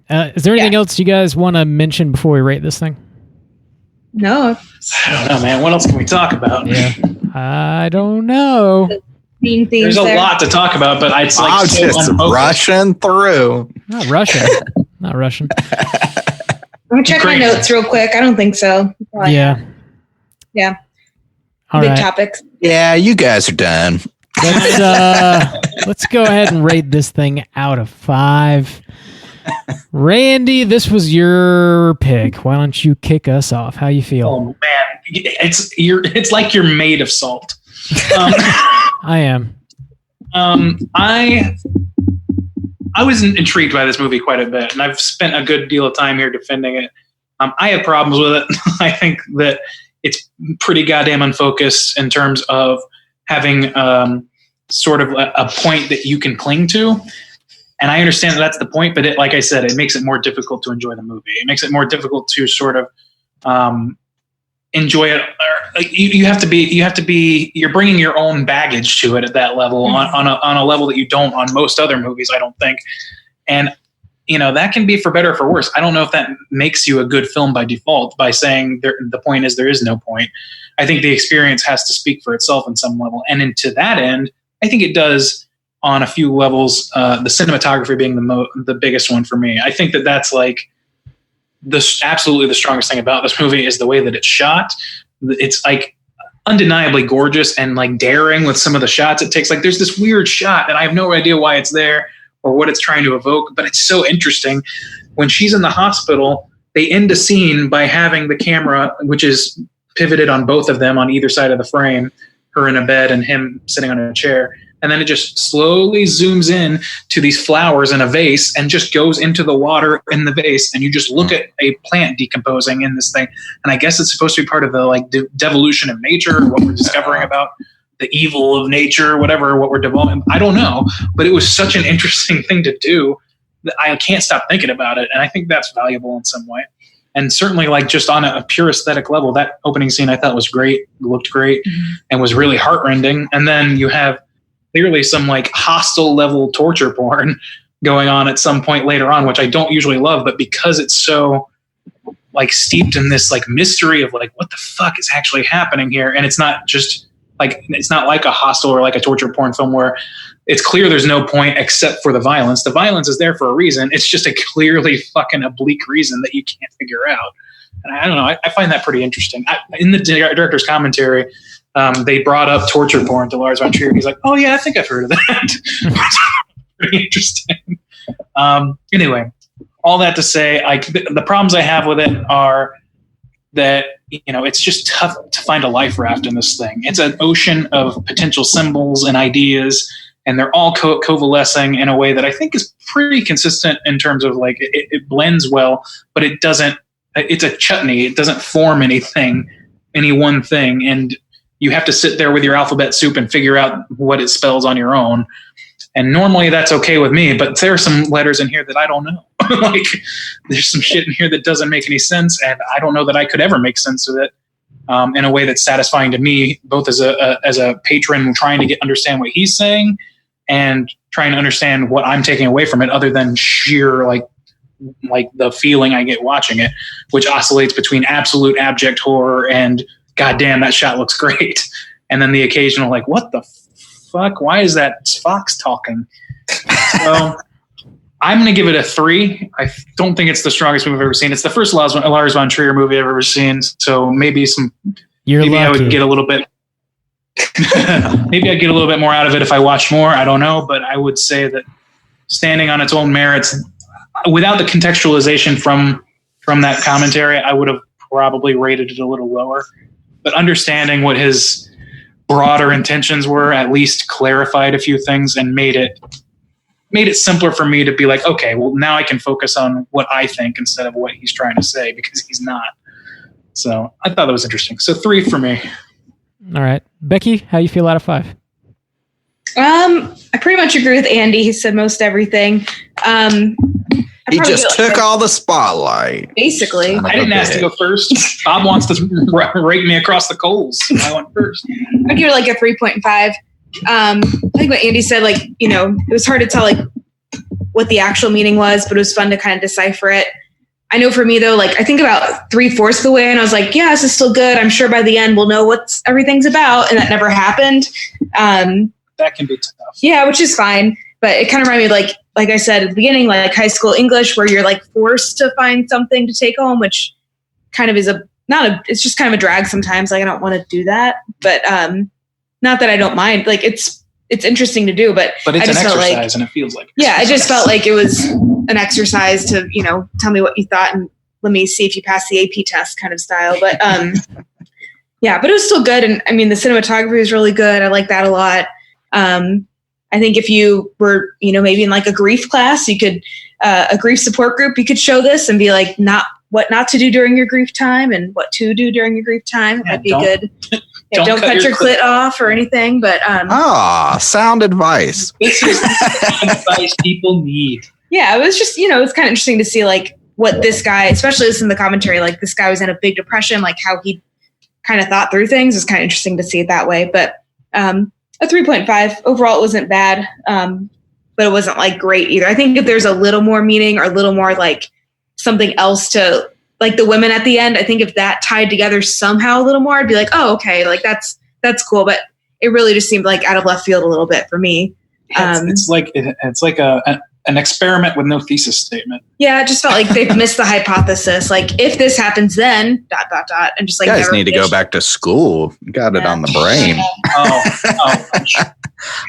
Is there anything else you guys want to mention before we rate this thing? No. I don't know, man. What else can we talk about? Yeah. I don't know. There's a lot to talk about, but it's like just rushing through. Not Russian. Not Russian. I'm gonna check my notes real quick. I don't think so. Probably yeah. Yeah. All Big right. topics. Yeah, you guys are done. Let's go ahead and rate this thing out of 5. Randy, this was your pick. Why don't you kick us off? How you feel? Oh man, it's like you're made of salt. I am. I was intrigued by this movie quite a bit, and I've spent a good deal of time here defending it. I have problems with it. I think that it's pretty goddamn unfocused in terms of having sort of a point that you can cling to. And I understand that that's the point, but like I said, it makes it more difficult to enjoy the movie. It makes it more difficult to sort of enjoy it. You're bringing your own baggage to it at that level on a level that you don't on most other movies, I don't think. And, that can be for better or for worse. I don't know if that makes you a good film by default by saying the point is there is no point. I think the experience has to speak for itself on some level. And to that end, I think it does on a few levels, the cinematography being the biggest one for me. I think that's like absolutely the strongest thing about this movie is the way that it's shot. It's like undeniably gorgeous and like daring with some of the shots it takes. Like there's this weird shot and I have no idea why it's there or what it's trying to evoke, but it's so interesting. When she's in the hospital, they end a scene by having the camera, which is pivoted on both of them on either side of the frame, her in a bed and him sitting on a chair. And then it just slowly zooms in to these flowers in a vase and just goes into the water in the vase. And you just look at a plant decomposing in this thing. And I guess it's supposed to be part of the like devolution of nature, what we're discovering about the evil of nature, whatever, what we're developing. I don't know, but it was such an interesting thing to do that I can't stop thinking about it. And I think that's valuable in some way. And certainly like just on a pure aesthetic level, that opening scene I thought was great, looked great, and was really heartrending. And then you have clearly some like hostile level torture porn going on at some point later on, which I don't usually love, but because it's so like steeped in this like mystery of like, what the fuck is actually happening here? And it's not just like, it's not like a hostile or like a torture porn film where it's clear there's no point except for the violence. The violence is there for a reason. It's just a clearly fucking oblique reason that you can't figure out. And I don't know. I find that pretty interesting. In the director's commentary, they brought up torture porn to Lars Von Trier. He's like, oh yeah, I think I've heard of that. Pretty interesting. Anyway, all that to say, the problems I have with it are that, it's just tough to find a life raft in this thing. It's an ocean of potential symbols and ideas, and they're all coalescing in a way that I think is pretty consistent in terms of like, it blends well, but it doesn't, it's a chutney. It doesn't form any one thing. And you have to sit there with your alphabet soup and figure out what it spells on your own. And normally that's okay with me, but there are some letters in here that I don't know. Like there's some shit in here that doesn't make any sense. And I don't know that I could ever make sense of it in a way that's satisfying to me, both as a patron trying to understand what he's saying and trying to understand what I'm taking away from it other than sheer like the feeling I get watching it, which oscillates between absolute abject horror and goddamn, that shot looks great. And then the occasional like, what the fuck? Why is that fox talking? So I'm going to give it a 3. I don't think it's the strongest movie I've ever seen. It's the first Lars Von Trier movie I've ever seen. So maybe I would get a little bit, maybe I'd get a little bit more out of it if I watched more. I don't know, but I would say that standing on its own merits without the contextualization from from that commentary, I would have probably rated it a little lower. But understanding what his broader intentions were at least clarified a few things and made it simpler for me to be like, okay, well, now I can focus on what I think instead of what he's trying to say, because he's not. So I thought that was interesting. So 3 for me. All right. Becky, how you feel out of 5? I pretty much agree with Andy. He said most everything. He just took all the spotlight. Basically. I didn't ask to go first. Bob wants to rake me across the coals. I went first. I'd give it like a 3.5. I think what Andy said, like, you know, it was hard to tell like what the actual meaning was, but it was fun to kind of decipher it. I know for me though, like I think about 3/4 of the way and I was like, yeah, this is still good. I'm sure by the end we'll know what everything's about. And that never happened. That can be tough. Yeah, which is fine. But it kind of reminded me like I said at the beginning, like high school English, where you're like forced to find something to take home, which kind of is it's just kind of a drag sometimes. Like I don't want to do that, but not that I don't mind. Like it's interesting to do, but it's I just an felt exercise and it feels like I just felt like it was an exercise to, you know, tell me what you thought and let me see if you pass the AP test kind of style. But yeah, but it was still good. And I mean, the cinematography was really good. I like that a lot. I think if you were, you know, maybe in like a grief class, you could, a grief support group, you could show this and be like, what not to do during your grief time and what to do during your grief time. That'd be good. Yeah, don't cut your clit off or anything, but sound advice. This is the advice people need. Yeah, it was just, you know, it's kind of interesting to see like what this guy, especially this in the commentary, like this guy was in a big depression, like how he kind of thought through things. It's kind of interesting to see it that way. But a 3.5 overall, it wasn't bad, but it wasn't like great either. I think if there's a little more meaning or a little more like something else to like the women at the end, I think if that tied together somehow a little more, I'd be like, oh, okay, like that's cool. But it really just seemed like out of left field a little bit for me. It's like an experiment with no thesis statement. Yeah, it just felt like they've missed the hypothesis. Like if this happens, then ... and just like you guys need to go back to school. You got it on the brain.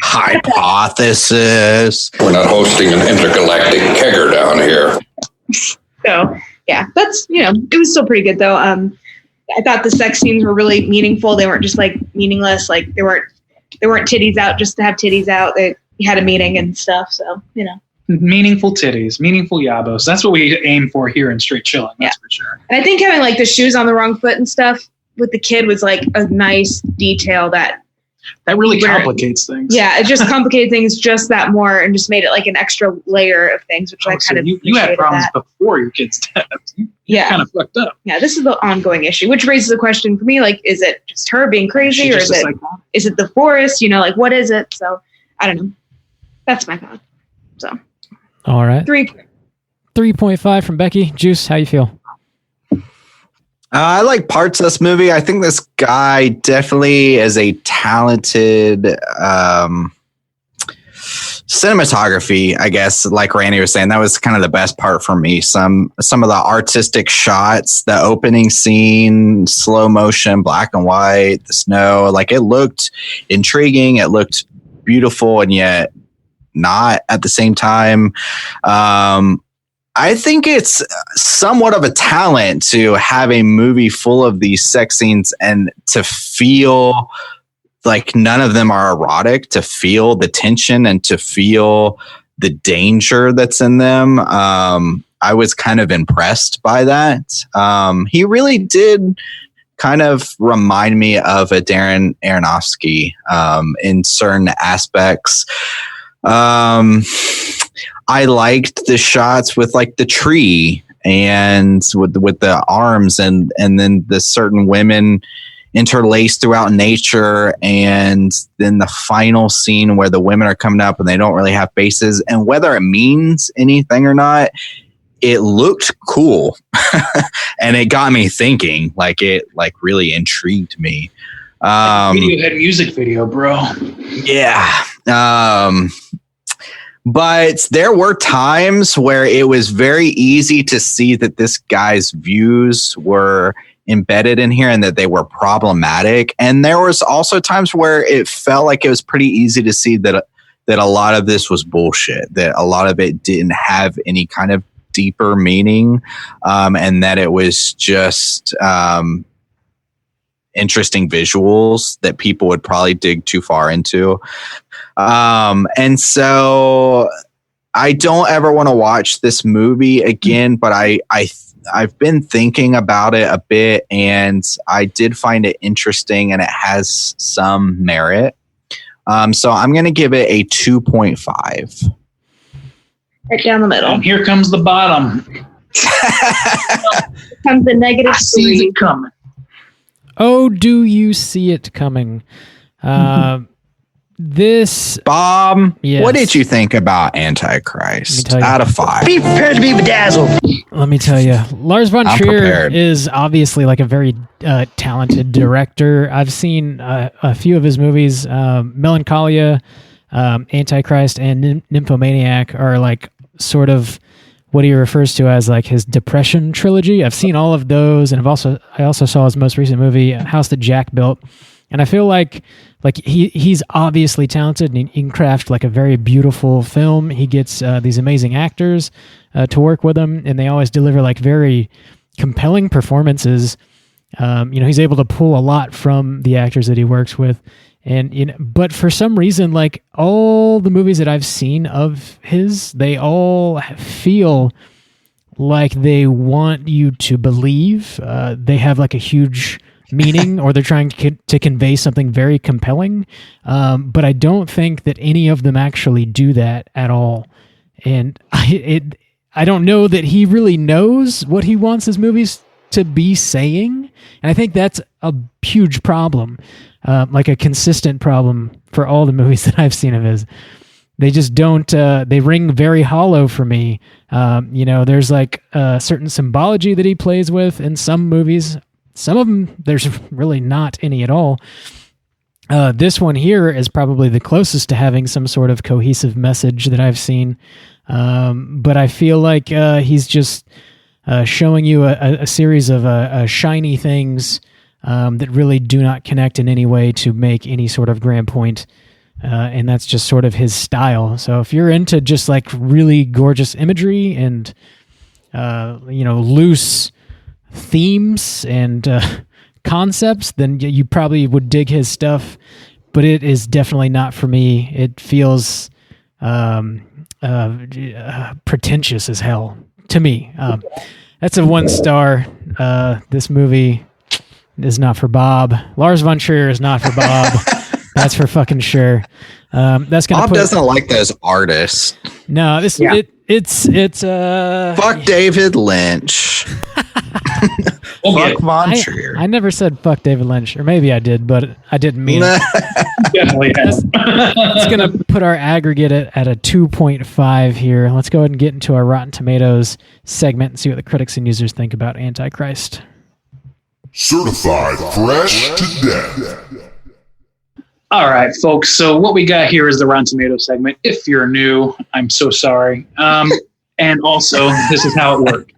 Hypothesis. We're not hosting an intergalactic kegger down here. So yeah, that's, you know, it was still pretty good though. I thought the sex scenes were really meaningful. They weren't just like meaningless. Like they weren't titties out just to have titties out. They had a meaning and stuff. So, you know. Meaningful titties, meaningful yabos. That's what we aim for here in Straight Chilling. That's for sure. And I think having like the shoes on the wrong foot and stuff with the kid was like a nice detail that really complicates things. Yeah, it just complicated things just that more and just made it like an extra layer of things, which I kind of you had problems before your kid's death. You kind of fucked up. Yeah, this is the ongoing issue, which raises the question for me, like, is it just her being crazy or is it the forest? You know, like what is it? So I don't know. That's my thought. So all right. 3.5 from Becky. Juice, how you feel? I like parts of this movie. I think this guy definitely is a talented cinematography, I guess, like Randy was saying. That was kind of the best part for me. Some of the artistic shots, the opening scene, slow motion, black and white, the snow, like it looked intriguing. It looked beautiful and yet not at the same time. I think it's somewhat of a talent to have a movie full of these sex scenes and to feel like none of them are erotic, to feel the tension and to feel the danger that's in them. I was kind of impressed by that. He really did kind of remind me of a Darren Aronofsky in certain aspects. I liked the shots with like the tree and with the arms and then the certain women interlaced throughout nature, and then the final scene where the women are coming up and they don't really have faces, and whether it means anything or not, it looked cool. And it got me thinking, like it like really intrigued me. Radiohead music video, bro. Yeah. But there were times where it was very easy to see that this guy's views were embedded in here and that they were problematic. And there was also times where it felt like it was pretty easy to see that a lot of this was bullshit, that a lot of it didn't have any kind of deeper meaning, and that it was just interesting visuals that people would probably dig too far into. And so I don't ever want to watch this movie again, but I've been thinking about it a bit, and I did find it interesting, and it has some merit. So I'm going to give it a 2.5. Right down the middle. And here comes the bottom. Comes the negative I see it coming. Oh, do you see it coming? This Bob, Yes. What did you think about Antichrist tell you. out of 5? Be prepared to be bedazzled. Let me tell you, Lars Von I'm Trier prepared. is obviously like a very talented director. I've seen a few of his movies. Melancholia, Antichrist, and Nymphomaniac are like sort of what he refers to as like his depression trilogy. I've seen all of those, and I also saw his most recent movie, House That Jack Built, and I feel like he's obviously talented, and he can craft like a very beautiful film. He gets these amazing actors to work with him, and they always deliver like very compelling performances. He's able to pull a lot from the actors that he works with. And but for some reason, like all the movies that I've seen of his, they all feel like they want you to believe. They have like a huge meaning, or they're trying to convey something very compelling. But I don't think that any of them actually do that at all. And I don't know that he really knows what he wants his movies to be saying. And I think that's a huge problem. Like a consistent problem for all the movies that I've seen of his. They just don't, they ring very hollow for me. There's like a certain symbology that he plays with in some movies. Some of them, there's really not any at all. This one here is probably the closest to having some sort of cohesive message that I've seen. But I feel like he's just showing you a series of shiny things that really do not connect in any way to make any sort of grand point. And that's just sort of his style. So if you're into just like really gorgeous imagery and, loose themes and concepts, then you probably would dig his stuff, but it is definitely not for me. It feels pretentious as hell to me. That's a 1 star. This movie is not for Bob. Lars Von Trier is not for Bob. That's for fucking sure. That's gonna. Bob doesn't like those artists. No, it's fuck David Lynch. Fuck Von Trier. I never said fuck David Lynch, or maybe I did, but I didn't mean it. Definitely has. It's gonna put our aggregate at a 2.5 here. Let's go ahead and get into our Rotten Tomatoes segment and see what the critics and users think about Antichrist. Certified fresh to death. All right, folks. So what we got here is the Rotten Tomatoes segment. If you're new, I'm so sorry. And also, this is how it worked.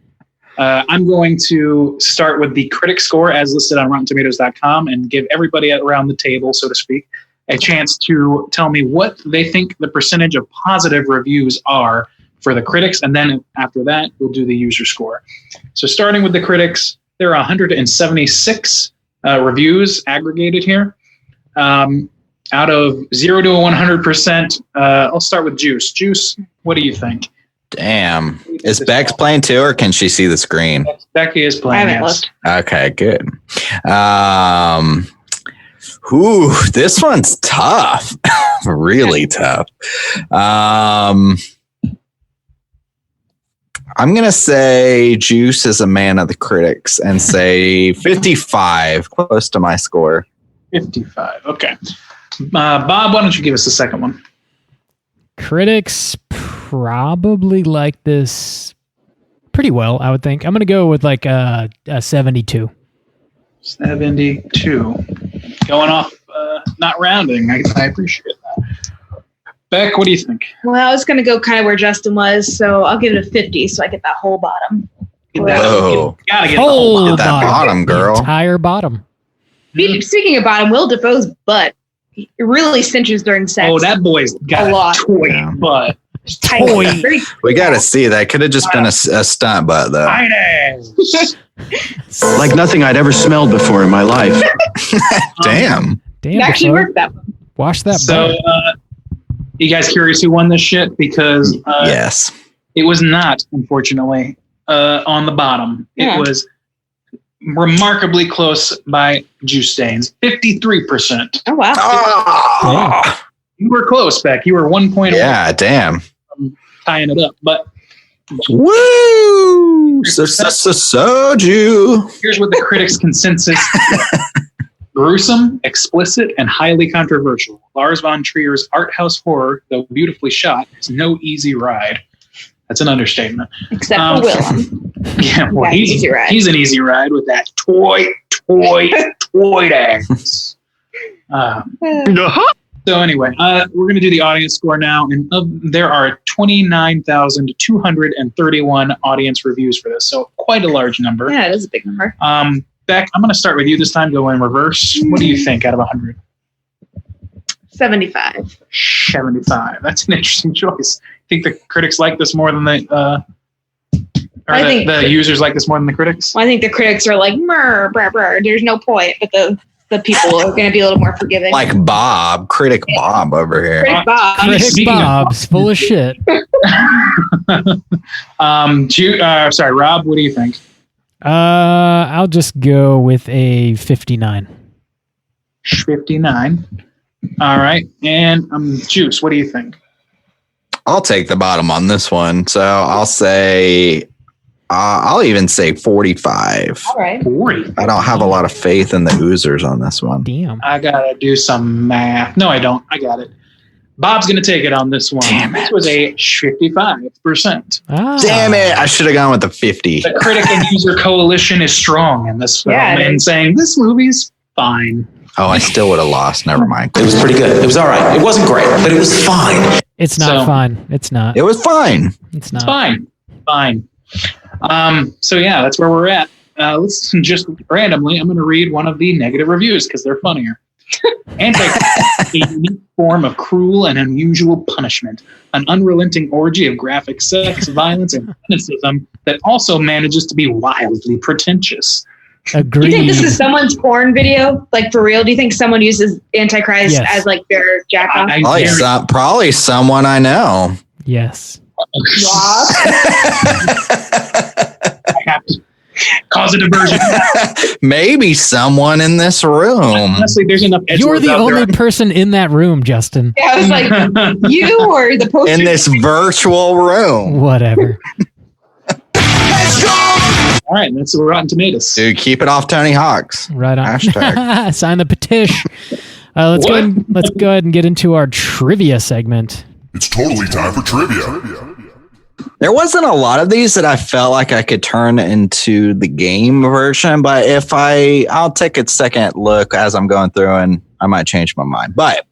I'm going to start with the critic score as listed on RottenTomatoes.com and give everybody around the table, so to speak, a chance to tell me what they think the percentage of positive reviews are for the critics. And then after that, we'll do the user score. So starting with the critics, there are 176 reviews aggregated here. Out of 0 to 100%, I'll start with Juice. Juice, what do you think? Damn. Is Bex playing too, or can she see the screen? Becky is playing. I haven't looked. Okay, good. This one's tough. Really tough. I'm going to say Juice is a man of the critics and say 55, close to my score. 55. Okay. Bob, why don't you give us the second one? Critics probably like this pretty well, I would think. I'm going to go with like a 72. 72. Going off, not rounding. I appreciate that. Beck, what do you think? Well, I was going to go kind of where Justin was, so I'll give it a 50 so I get that whole bottom. Get that, Whoa. Gotta get Whole Get that bottom, girl. The entire bottom. Speaking of bottom, Will Dafoe's butt, it really cinches during sex. Oh, that boy's got A lot. a toy butt. Toy. We got to see that. Could have just been a stunt butt, though. Like nothing I'd ever smelled before in my life. Damn. Damn. It actually worked that one. Wash that. So, you guys curious who won this shit? Because yes, it was not, unfortunately, on the bottom. Yeah. It was remarkably close by Juice Stains, 53%. Oh wow! You were close, Beck. You were 1 point away Yeah, damn. from tying it up. But Woo! Soju. here's what the critics' consensus: gruesome, explicit, and highly controversial. Lars Von Trier's art house horror, though beautifully shot, is no easy ride. That's an understatement. Except for Willem. Yeah, well, That's easy ride. he's an easy ride with that toy dance. So anyway, we're going to do the audience score now, and there are 29,231 audience reviews for this, so quite a large number. Yeah, it is a big number. Beck, I'm going to start with you this time. Go in reverse. What do you think out of 100? 75. 75. That's an interesting choice. I think the critics like this more than the users like this more than the critics. Well, I think the critics are like, "Murr, brr, brr, there's no point," but the people are going to be a little more forgiving. Like Bob, critic Bob over here. Critic Bob. Critic Bob's full of shit. Sorry, Rob. What do you think? I'll just go with a 59. 59. All right, and Juice. What do you think? I'll take the bottom on this one. So I'll say, I'll even say 45. All right. 40. I don't have a lot of faith in the oozers on this one. Damn. I gotta do some math. No, I don't. I got it. Bob's gonna take it on this one. Damn it. This was a 55%. Damn it. I should have gone with the 50. The critic and user coalition is strong in this film and saying this movie's fine. Oh, I still would have lost. Never mind. It was pretty good. It was all right. It wasn't great, but it was fine. It's not fine. It's not. It was fine. It's not. Fine. So yeah, that's where we're at. Let's just randomly, I'm going to read one of the negative reviews because they're funnier. Antichrist, a unique form of cruel and unusual punishment, an unrelenting orgy of graphic sex, violence, and cynicism that also manages to be wildly pretentious. Agreed. Do you think this is someone's porn video? Like, for real? Do you think someone uses Antichrist as, like, their jack-off? Probably someone I know. Yes. Rob? I have to cause a diversion. Maybe someone in this room. Honestly, there's enough. You're the only person in that room, Justin. Yeah, I was like, you or the poster? In this virtual room. Whatever. All right, that's the Rotten Tomatoes. Dude, keep it off Tony Hawk's. Right on. Hashtag. Sign the petition. Let's go ahead and get into our trivia segment. It's totally time for trivia. There wasn't a lot of these that I felt like I could turn into the game version, but if I'll take a second look as I'm going through and I might change my mind. But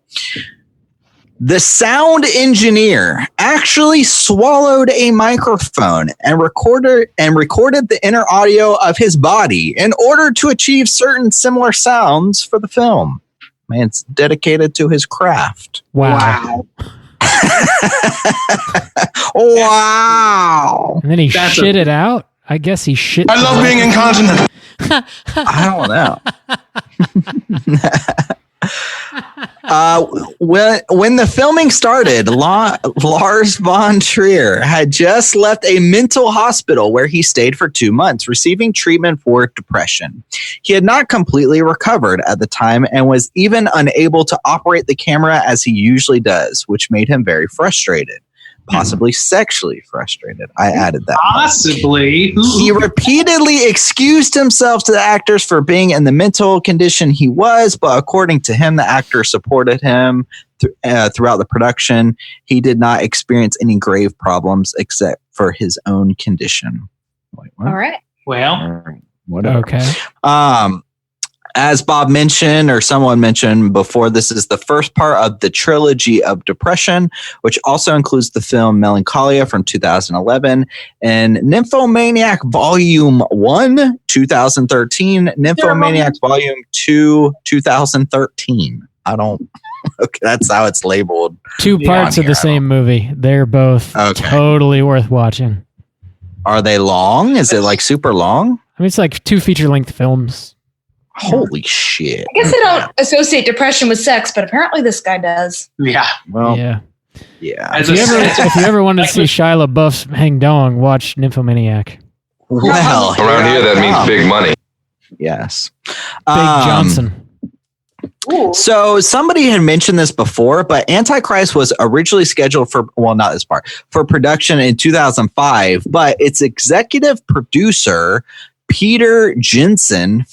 the sound engineer actually swallowed a microphone and recorded the inner audio of his body in order to achieve certain similar sounds for the film. Man's dedicated to his craft. Wow. Wow. And then he shit it out? I guess he shit. I love being incontinent. I don't know. When the filming started, Lars Von Trier had just left a mental hospital where he stayed for 2 months, receiving treatment for depression. He had not completely recovered at the time and was even unable to operate the camera as he usually does, which made him very frustrated. Possibly sexually frustrated. I added that. Possibly. He repeatedly excused himself to the actors for being in the mental condition he was, but according to him, the actor supported him throughout the production. He did not experience any grave problems except for his own condition. Wait, what? All right. Well, whatever. Okay. As Bob mentioned, or someone mentioned before, this is the first part of the trilogy of depression, which also includes the film Melancholia from 2011 and Nymphomaniac Volume 1, 2013, Nymphomaniac Volume 2, 2013. I don't Okay, that's how it's labeled. Two parts of the same movie. They're both totally worth watching. Are they long? Is it like super long? I mean, it's like 2 feature-length films. Holy shit. I guess I don't associate depression with sex, but apparently this guy does. Yeah. Well, yeah. Yeah. If you ever wanted to see Shia LaBeouf's hang dong, watch Nymphomaniac. Well, Around here, that means big money. Yes. Big Johnson. So somebody had mentioned this before, but Antichrist was originally scheduled for, well, not this part, for production in 2005, but its executive producer, Peter Jensen,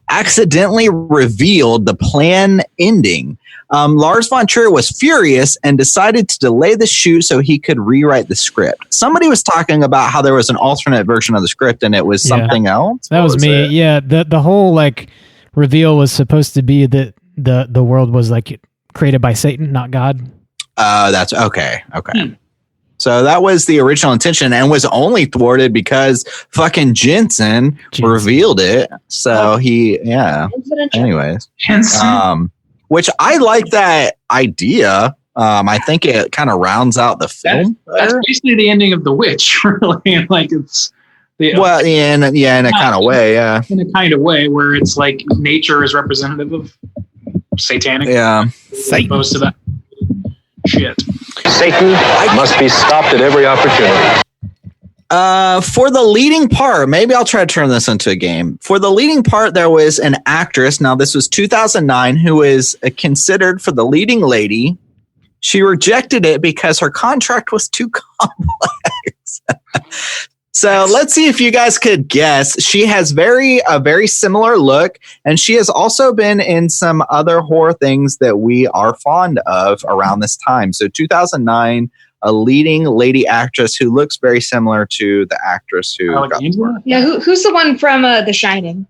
accidentally revealed the plan ending. Lars Von Trier was furious and decided to delay the shoot so he could rewrite the script. Somebody was talking about how there was an alternate version of the script and it was something else. That was me. It? Yeah. The whole like reveal was supposed to be that the world was like created by Satan, not God. That's okay. Okay. So that was the original intention and was only thwarted because fucking Jensen revealed it. So anyways. Jensen. Which I like that idea. I think it kind of rounds out the film. That's basically the ending of The Witch, really. Like it's in a kind of way, yeah. In a kind of way where it's like nature is representative of satanic. Yeah. Like most of that shit. Satan must be stopped at every opportunity. For the leading part, maybe I'll try to turn this into a game. For the leading part, there was an actress. Now, this was 2009, who is considered for the leading lady. She rejected it because her contract was too complex. So let's see if you guys could guess. She has a very similar look, and she has also been in some other horror things that we are fond of around this time. So 2009. A leading lady actress who looks very similar to the actress who got the part. Yeah, who's the one from The Shining?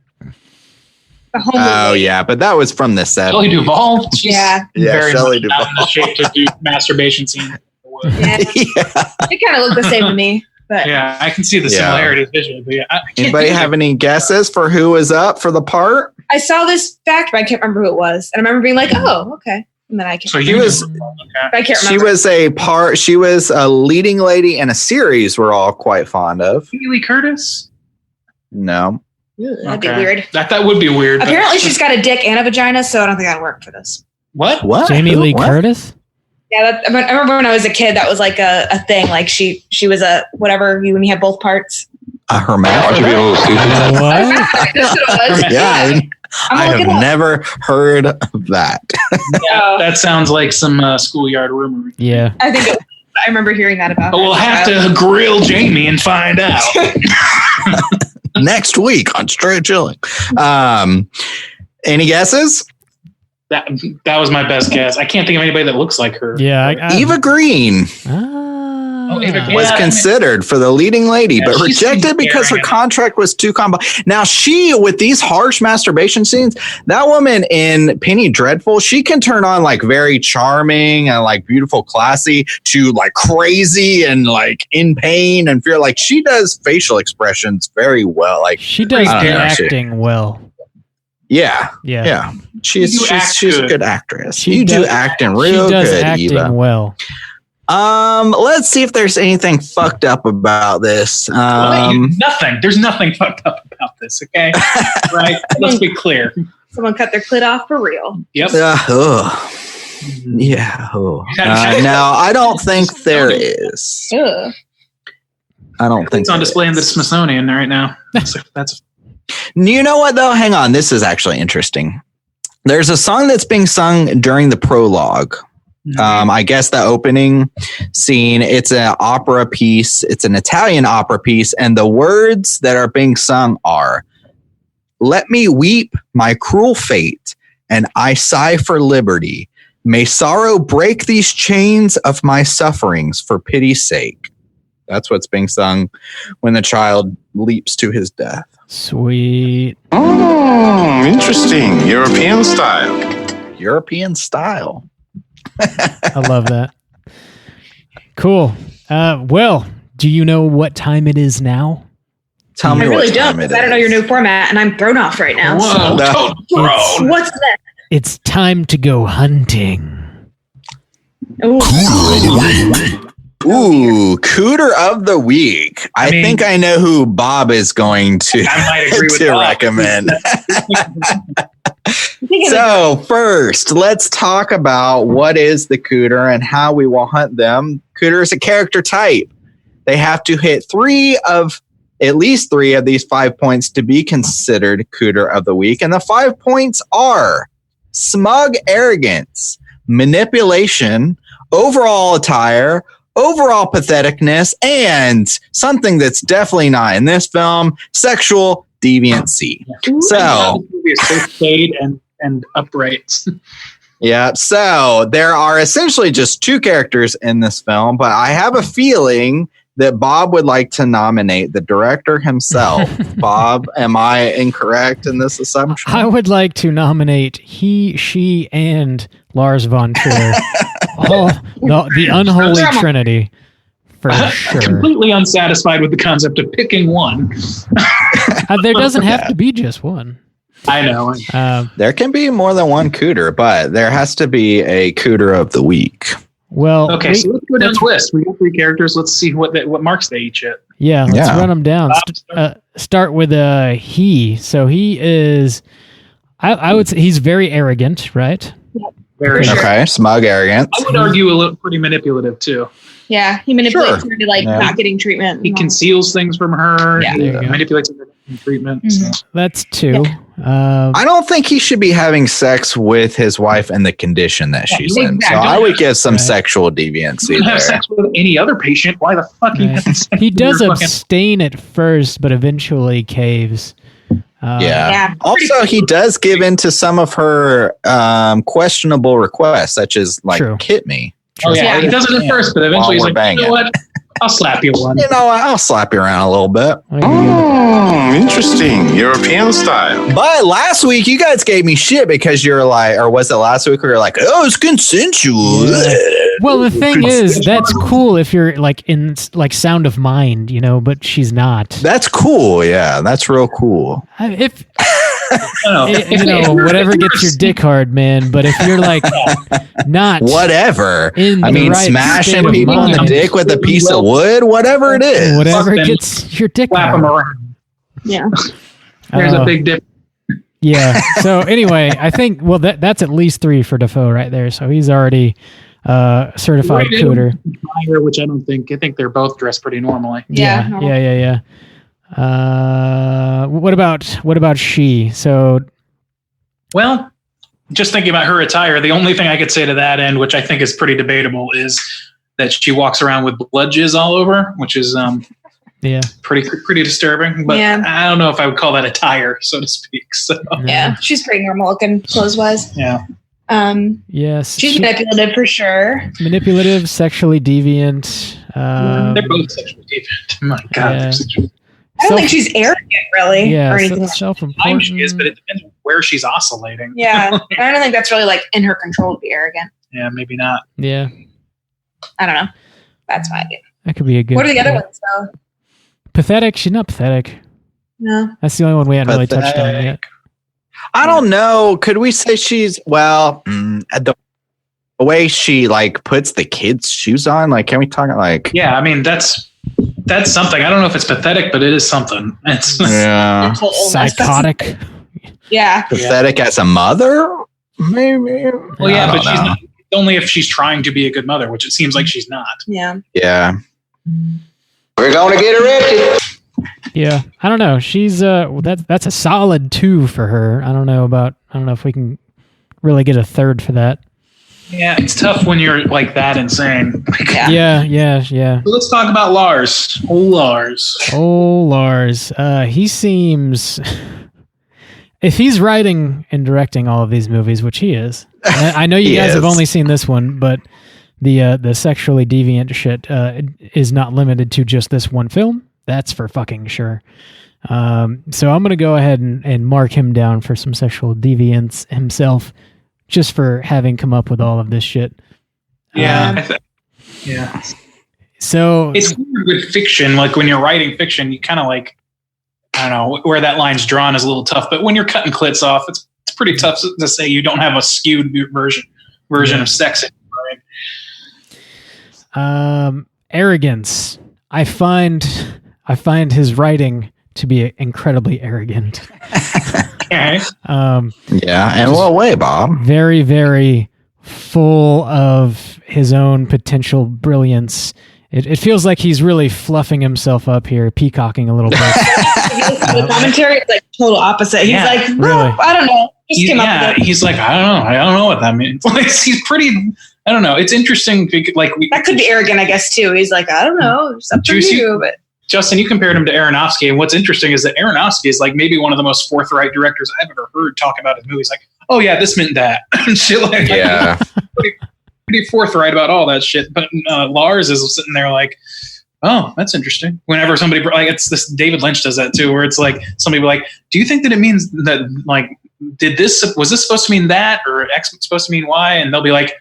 Yeah, but that was from the set. Shelley Duvall? Yeah, Shelley Duvall. Not in the shape to do masturbation scene. Yeah. They kind of look the same to me. But yeah, I can see the similarities visually. But anybody have any guesses for who was up for the part? I saw this fact, but I can't remember who it was. And I remember being like, oh, okay. And then I can't remember. I can't remember. She was a leading lady in a series we're all quite fond of. Jamie Lee Curtis? No. That'd be weird. That would be weird. Apparently she's got a dick and a vagina, so I don't think that'd work for this. What? Jamie Lee Curtis? Yeah, I remember when I was a kid, that was like a thing. Like she was a whatever when you have both parts. A hermaphrodite. Yeah, I have never heard of that. That sounds like some schoolyard rumor. Yeah, I think I remember hearing that about. But we'll have to grill Jamie and find out next week on Straight Chilling. Any guesses? That was my best guess. I can't think of anybody that looks like her. Yeah, Eva Green. Eva Green was considered for the leading lady, but rejected because her contract was too complex. Now, with these harsh masturbation scenes, that woman in Penny Dreadful, she can turn on like very charming and like beautiful, classy to like crazy and like in pain and fear. Like she does facial expressions very well. Like she does acting well. Yeah. She's a good actress. You do acting real good, acting Eva. Well. Let's see if there's anything fucked up about this. Nothing. There's nothing fucked up about this. Okay, right? Let's be clear. Someone cut their clit off for real. Yep. Yeah. No, I don't think there is. I don't think it's on display in the Smithsonian right now. That's. You know what though? Hang on. This is actually interesting. There's a song that's being sung during the prologue. I guess the opening scene, it's an opera piece. It's an Italian opera piece. And the words that are being sung are, "Let me weep my cruel fate, and I sigh for liberty. May sorrow break these chains of my sufferings for pity's sake." That's what's being sung when the child leaps to his death. Sweet. Interesting. European style. European style. I love that. Cool. Well, do you know what time it is now? Tell me I really what don't. time it is. I don't know your new format, and I'm thrown off right now. Whoa, What's that? It's time to go hunting. Ooh. Ooh, Cooter of the Week. I think I know who Bob is going to, recommend. So first, let's talk about what is the Cooter and how we will hunt them. Cooter is a character type. They have to hit at least three of these 5 points to be considered Cooter of the Week. And the 5 points are smug arrogance, manipulation, overall attire, overall patheticness, and something that's definitely not in this film, sexual deviancy. So, shade and upright. Yeah, so there are essentially just two characters in this film, but I have a feeling that Bob would like to nominate the director himself. Bob, am I incorrect in this assumption? I would like to nominate he, she, and Lars Von Trier. The unholy trinity, for sure. Completely unsatisfied with the concept of picking one. There doesn't have to be just one. I know. There can be more than one Cooter, but there has to be a Cooter of the Week. Well, okay, so let's go down the list. We got three characters. Let's see what marks they each hit. Yeah, let's run them down. Start with he. So he is, I would say he's very arrogant, right? Very okay, smug arrogant. I would argue a little pretty manipulative too. Yeah, he manipulates her to not getting treatment. He conceals things from her. Yeah. He manipulates her to getting treatment. Mm-hmm. So. That's two. I don't think he should be having sex with his wife in the condition that she's in. So I would give some sexual deviancy. You don't have sex with any other patient. Why the fuck you have sex He does with your abstain at first, but eventually caves. Also, he does give in to some of her questionable requests, such as hit me. Oh yeah, he does it at first, but eventually he's like, you know what? I'll slap you one. You know what? I'll slap you around a little bit. Interesting. European style. But last week, you guys gave me shit because you're like, or was it last week where you're like, oh, it's consensual. Yeah. Well, the thing is, that's cool if you're like in like Sound of Mind, but she's not. That's cool. Yeah, that's real cool. If whatever gets your dick hard, man. But if you're like not whatever, smashing people in the dick with a piece of wood, whatever it is, whatever gets your dick slap hard. them around. Yeah, there's a big difference. Yeah. So anyway, I think that's at least 3 for Defoe right there. So he's already certified Cooter. Which I think they're both dressed pretty normally. Yeah. What about she? So, well, just thinking about her attire, the only thing I could say to that end, which I think is pretty debatable, is that she walks around with blood jizz all over, which is pretty disturbing. But I don't know if I would call that attire, so to speak. So yeah, she's pretty normal looking clothes wise. Yeah. Yes, she's manipulative for sure. Manipulative, sexually deviant. They're both sexually deviant. My God. I don't think she's arrogant, really, or anything. Self-important. She is, but it depends on where she's oscillating. Yeah, I don't think that's really like in her control to be arrogant. Yeah, maybe not. Yeah, I don't know. That's my idea. That could be a good. What are the other ones though? Pathetic. She's not pathetic. No, that's the only one we haven't really touched on yet. I don't know. Could we say she's the way she like puts the kids' shoes on? Like, can we talk like? Yeah, I mean that's something. I don't know if it's pathetic, but it is something. It's psychotic. Yeah, pathetic as a mother, maybe. Well, yeah, but she's not. Only if she's trying to be a good mother, which it seems like she's not. Yeah. Yeah. We're gonna get arrested. Yeah, I don't know. She's that's a solid 2 for her. I don't know if we can really get a 3rd for that. Yeah, it's tough when you're like that insane. Yeah. So let's talk about Lars. Lars. He seems, if he's writing and directing all of these movies, which he is. I know you guys have only seen this one, but the sexually deviant shit is not limited to just this one film. That's for fucking sure. So I'm going to go ahead and mark him down for some sexual deviance himself, just for having come up with all of this shit. Yeah. So it's weird with fiction. Like when you're writing fiction, you kind of like, I don't know, where that line's drawn is a little tough. But when you're cutting clits off, it's pretty tough to say you don't have a skewed version of sex. Right? Arrogance. I find his writing to be incredibly arrogant. Okay. Yeah, in what way, Bob? Very, very full of his own potential brilliance. It feels like he's really fluffing himself up here, peacocking a little bit. The commentary is like total opposite. He's like, no, really? I don't know. Just came up with it. He's like, I don't know what that means. Like, he's pretty. I don't know. It's interesting. Like that could be arrogant, I guess, too. He's like, I don't know. It's up to you. But Justin, you compared him to Aronofsky, and what's interesting is that Aronofsky is like maybe one of the most forthright directors I've ever heard talk about his movies. Like, oh yeah, this meant that, and shit like that. Yeah. Pretty forthright about all that shit. But Lars is sitting there like, oh, that's interesting. Whenever somebody like, it's this, David Lynch does that too, where it's like somebody will be like, do you think that it means that, like, was this supposed to mean that, or X supposed to mean Y? And they'll be like,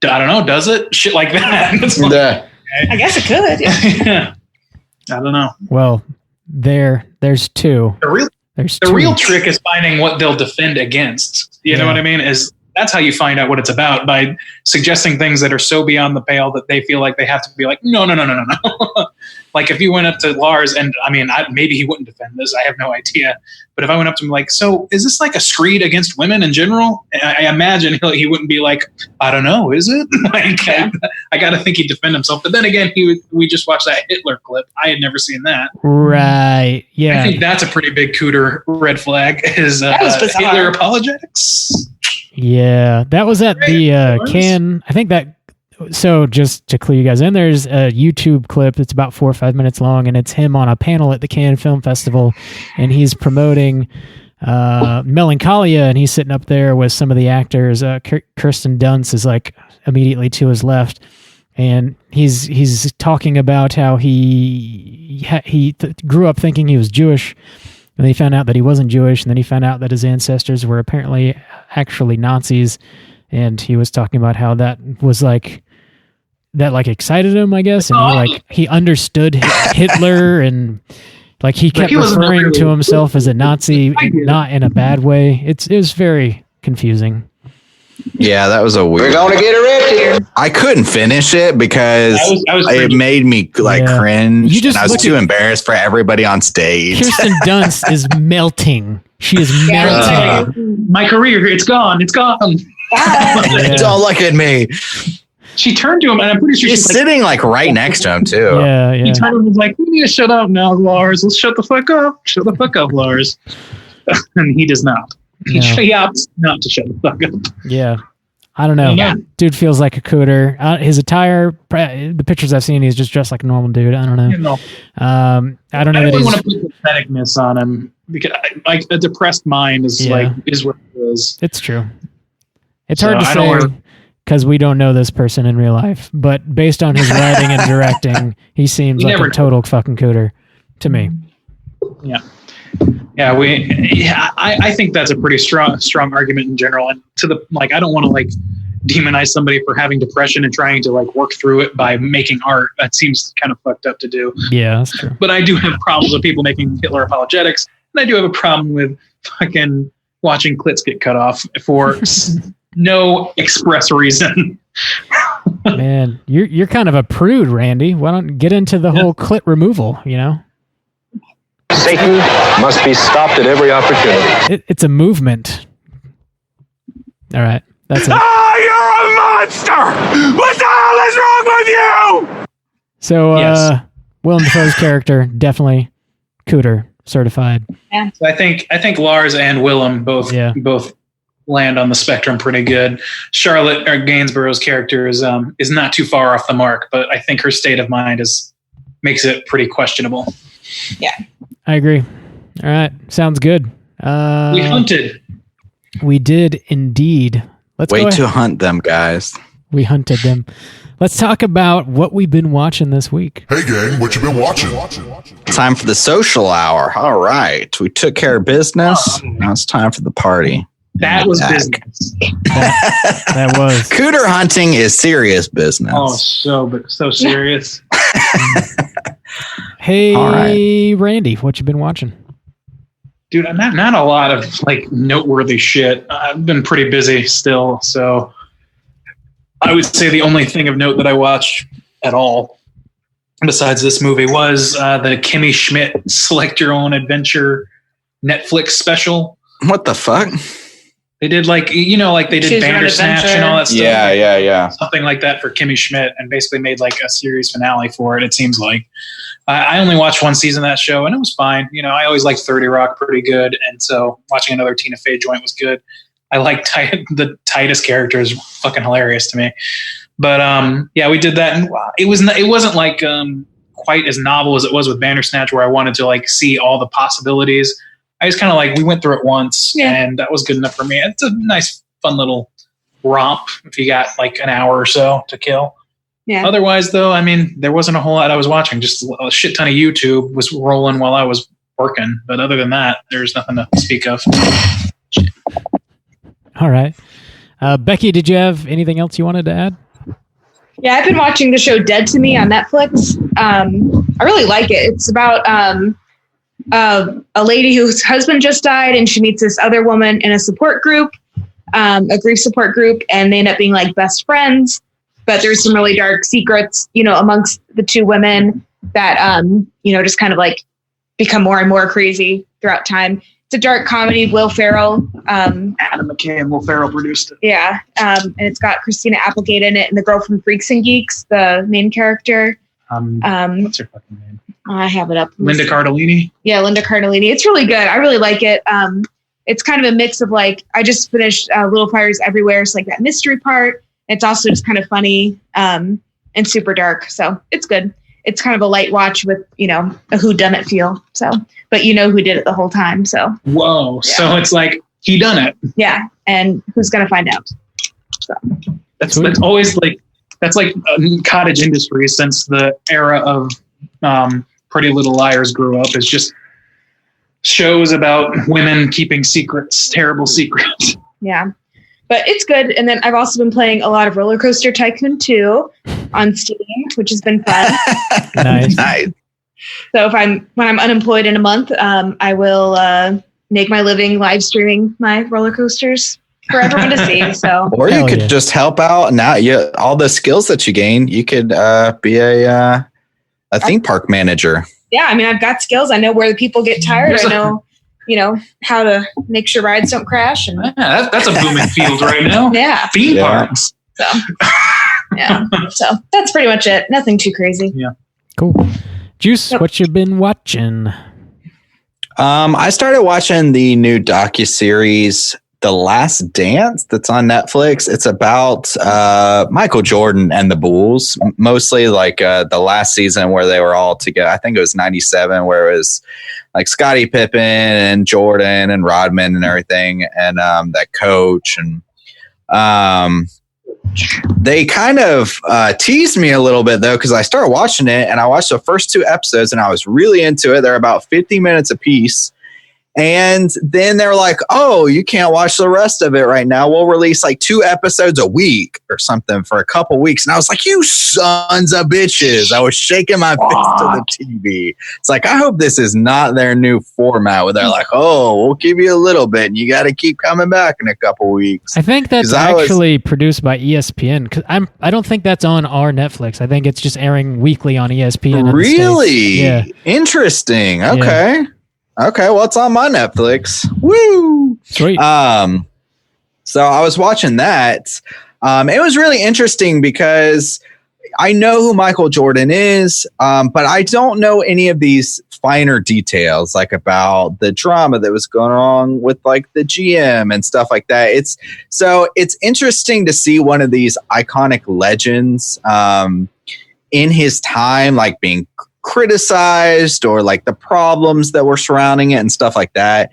I don't know, does it? Shit like that. It's like, okay. I guess it could. Yeah. I don't know. Well, there's two. The real trick is finding what they'll defend against. You know what I mean? That's how you find out what it's about, by suggesting things that are so beyond the pale that they feel like they have to be like, no. Like if you went up to Lars, and I mean, maybe he wouldn't defend this. I have no idea. But if I went up to him like, so is this like a screed against women in general? I imagine he wouldn't be like, I don't know, is it? Like, I got to think he'd defend himself. But then again, we just watched that Hitler clip. I had never seen that. Right. Yeah. I think that's a pretty big Cooter red flag, is Hitler apologetics. Yeah, that was at the Cannes. I think that. So just to clue you guys in, there's a YouTube clip that's about 4 or 5 minutes long, and it's him on a panel at the Cannes Film Festival, and he's promoting Melancholia, and he's sitting up there with some of the actors. Kirsten Dunst is like immediately to his left, and he's talking about how he grew up thinking he was Jewish. And then he found out that he wasn't Jewish, and then he found out that his ancestors were apparently actually Nazis. And he was talking about how that was like excited him, I guess. And he understood Hitler, and like he kept referring to himself as a Nazi, not in a bad way. It was very confusing. Yeah, that was a weird. We're gonna get arrested. I couldn't finish it because it made me cringe. And I was too embarrassed for everybody on stage. Kirsten Dunst is melting. She is melting. My career, it's gone. It's gone. Don't look at me. She turned to him, and I'm pretty sure she's sitting like right next to him too. Yeah. He turned to him and was like, "You need to shut up now, Lars. Let's shut the fuck up. Shut the fuck up, Lars." And he does not. He opts not to shut the fuck up. Yeah. I don't know. Yeah. Dude feels like a Cooter. His attire, the pictures I've seen, he's just dressed like a normal dude. I don't know. I don't know. I don't want to put patheticness on him, because like a depressed mind is what it is. It's true. It's hard to say because we don't know this person in real life, but based on his writing and directing, he seems like a total fucking Cooter to me. Yeah. Yeah, I think that's a pretty strong argument in general. And I don't want to demonize somebody for having depression and trying to work through it by making art. That seems kind of fucked up to do. Yeah, that's true. But I do have problems with people making Hitler apologetics, and I do have a problem with fucking watching clits get cut off for no express reason. Man, you're kind of a prude, Randy. Why don't you get into the whole clit removal, Satan must be stopped at every opportunity. It's a movement. All right. That's it. Oh, you're a monster! What the hell is wrong with you? So, Willem Dafoe's character, definitely Cooter certified. Yeah. So I think Lars and Willem both land on the spectrum pretty good. Charlotte Gainsborough's character is not too far off the mark, but I think her state of mind makes it pretty questionable. Yeah. I agree. All right. Sounds good. We hunted. We did indeed. Let's wait to hunt them, guys. We hunted them. Let's talk about what we've been watching this week. Hey, gang, what you been watching? Time for the social hour. All right. We took care of business. Now it's time for the party. That was business. That was. Cooter hunting is serious business. Oh, so serious. Hey, Randy, what you been watching? Dude, not a lot of like noteworthy shit. I've been pretty busy still, so I would say the only thing of note that I watched at all, besides this movie, was the Kimmy Schmidt Select Your Own Adventure Netflix special. What the fuck? They did like they did Bandersnatch and all that stuff. Yeah. Something like that for Kimmy Schmidt, and basically made like a series finale for it. It seems like I only watched one season of that show, and it was fine. I always liked 30 Rock pretty good, and so watching another Tina Fey joint was good. I like the Titus character is fucking hilarious to me. But yeah, we did that, and it wasn't like quite as novel as it was with Bandersnatch, where I wanted to like see all the possibilities. I just kind of like, we went through it once, and that was good enough for me. It's a nice, fun little romp if you got like an hour or so to kill. Yeah. Otherwise, though, I mean, there wasn't a whole lot I was watching. Just a shit ton of YouTube was rolling while I was working. But other than that, there's nothing to speak of. All right. Becky, did you have anything else you wanted to add? Yeah, I've been watching the show Dead to Me on Netflix. I really like it. It's about a lady whose husband just died, and she meets this other woman in a support group, a grief support group, and they end up being like best friends. But there's some really dark secrets, amongst the two women that, just kind of like become more and more crazy throughout time. It's a dark comedy. Will Ferrell. Adam McKay and Will Ferrell produced it. Yeah. And it's got Christina Applegate in it, and the girl from Freaks and Geeks, the main character. What's her fucking name? I have it up. Linda Cardellini. Yeah, Linda Cardellini. It's really good. I really like it. It's kind of a mix of like, I just finished Little Fires Everywhere. It's like that mystery part. It's also just kind of funny and super dark. So it's good. It's kind of a light watch with, a whodunit feel. So, but who did it the whole time. So. Whoa. Yeah. So it's like he done it. Yeah. And who's going to find out? So. That's always like, that's like cottage industry since the era of Pretty Little Liars grew up. It's just shows about women keeping secrets, terrible secrets. Yeah. But it's good. And then I've also been playing a lot of Roller Coaster Tycoon 2 on Steam, which has been fun. Nice. So when I'm unemployed in a month, I will make my living live streaming my roller coasters for everyone to see. So, or you could just help out. Now, all the skills that you gain, you could be a theme park manager. Yeah, I mean, I've got skills. I know where the people get tired. I know. How to make sure rides don't crash. And that's a booming field right now. Yeah. Theme parks. So, yeah. So that's pretty much it. Nothing too crazy. Yeah. Cool. Juice, what you been watching? I started watching the new docuseries, The Last Dance, that's on Netflix. It's about Michael Jordan and the Bulls, mostly like the last season where they were all together. I think it was 97, where it was like Scottie Pippen and Jordan and Rodman and everything, and that coach. And they kind of teased me a little bit, though, because I started watching it, and I watched the first 2 episodes, and I was really into it. They're about 50 minutes apiece. And then they're like, oh, you can't watch the rest of it right now. We'll release like 2 episodes a week or something for a couple weeks. And I was like, you sons of bitches. I was shaking my fist to the TV. It's like, I hope this is not their new format where they're like, oh, we'll give you a little bit and you got to keep coming back in a couple weeks. I think that's actually produced by ESPN. Cause I don't think that's on our Netflix. I think it's just airing weekly on ESPN. Really? Yeah. Interesting. Okay. Yeah. Okay, well, it's on my Netflix. Woo! Sweet. So I was watching that. It was really interesting because I know who Michael Jordan is, but I don't know any of these finer details, like about the drama that was going on with like the GM and stuff like that. It's interesting to see one of these iconic legends in his time, like being criticized, or like the problems that were surrounding it and stuff like that.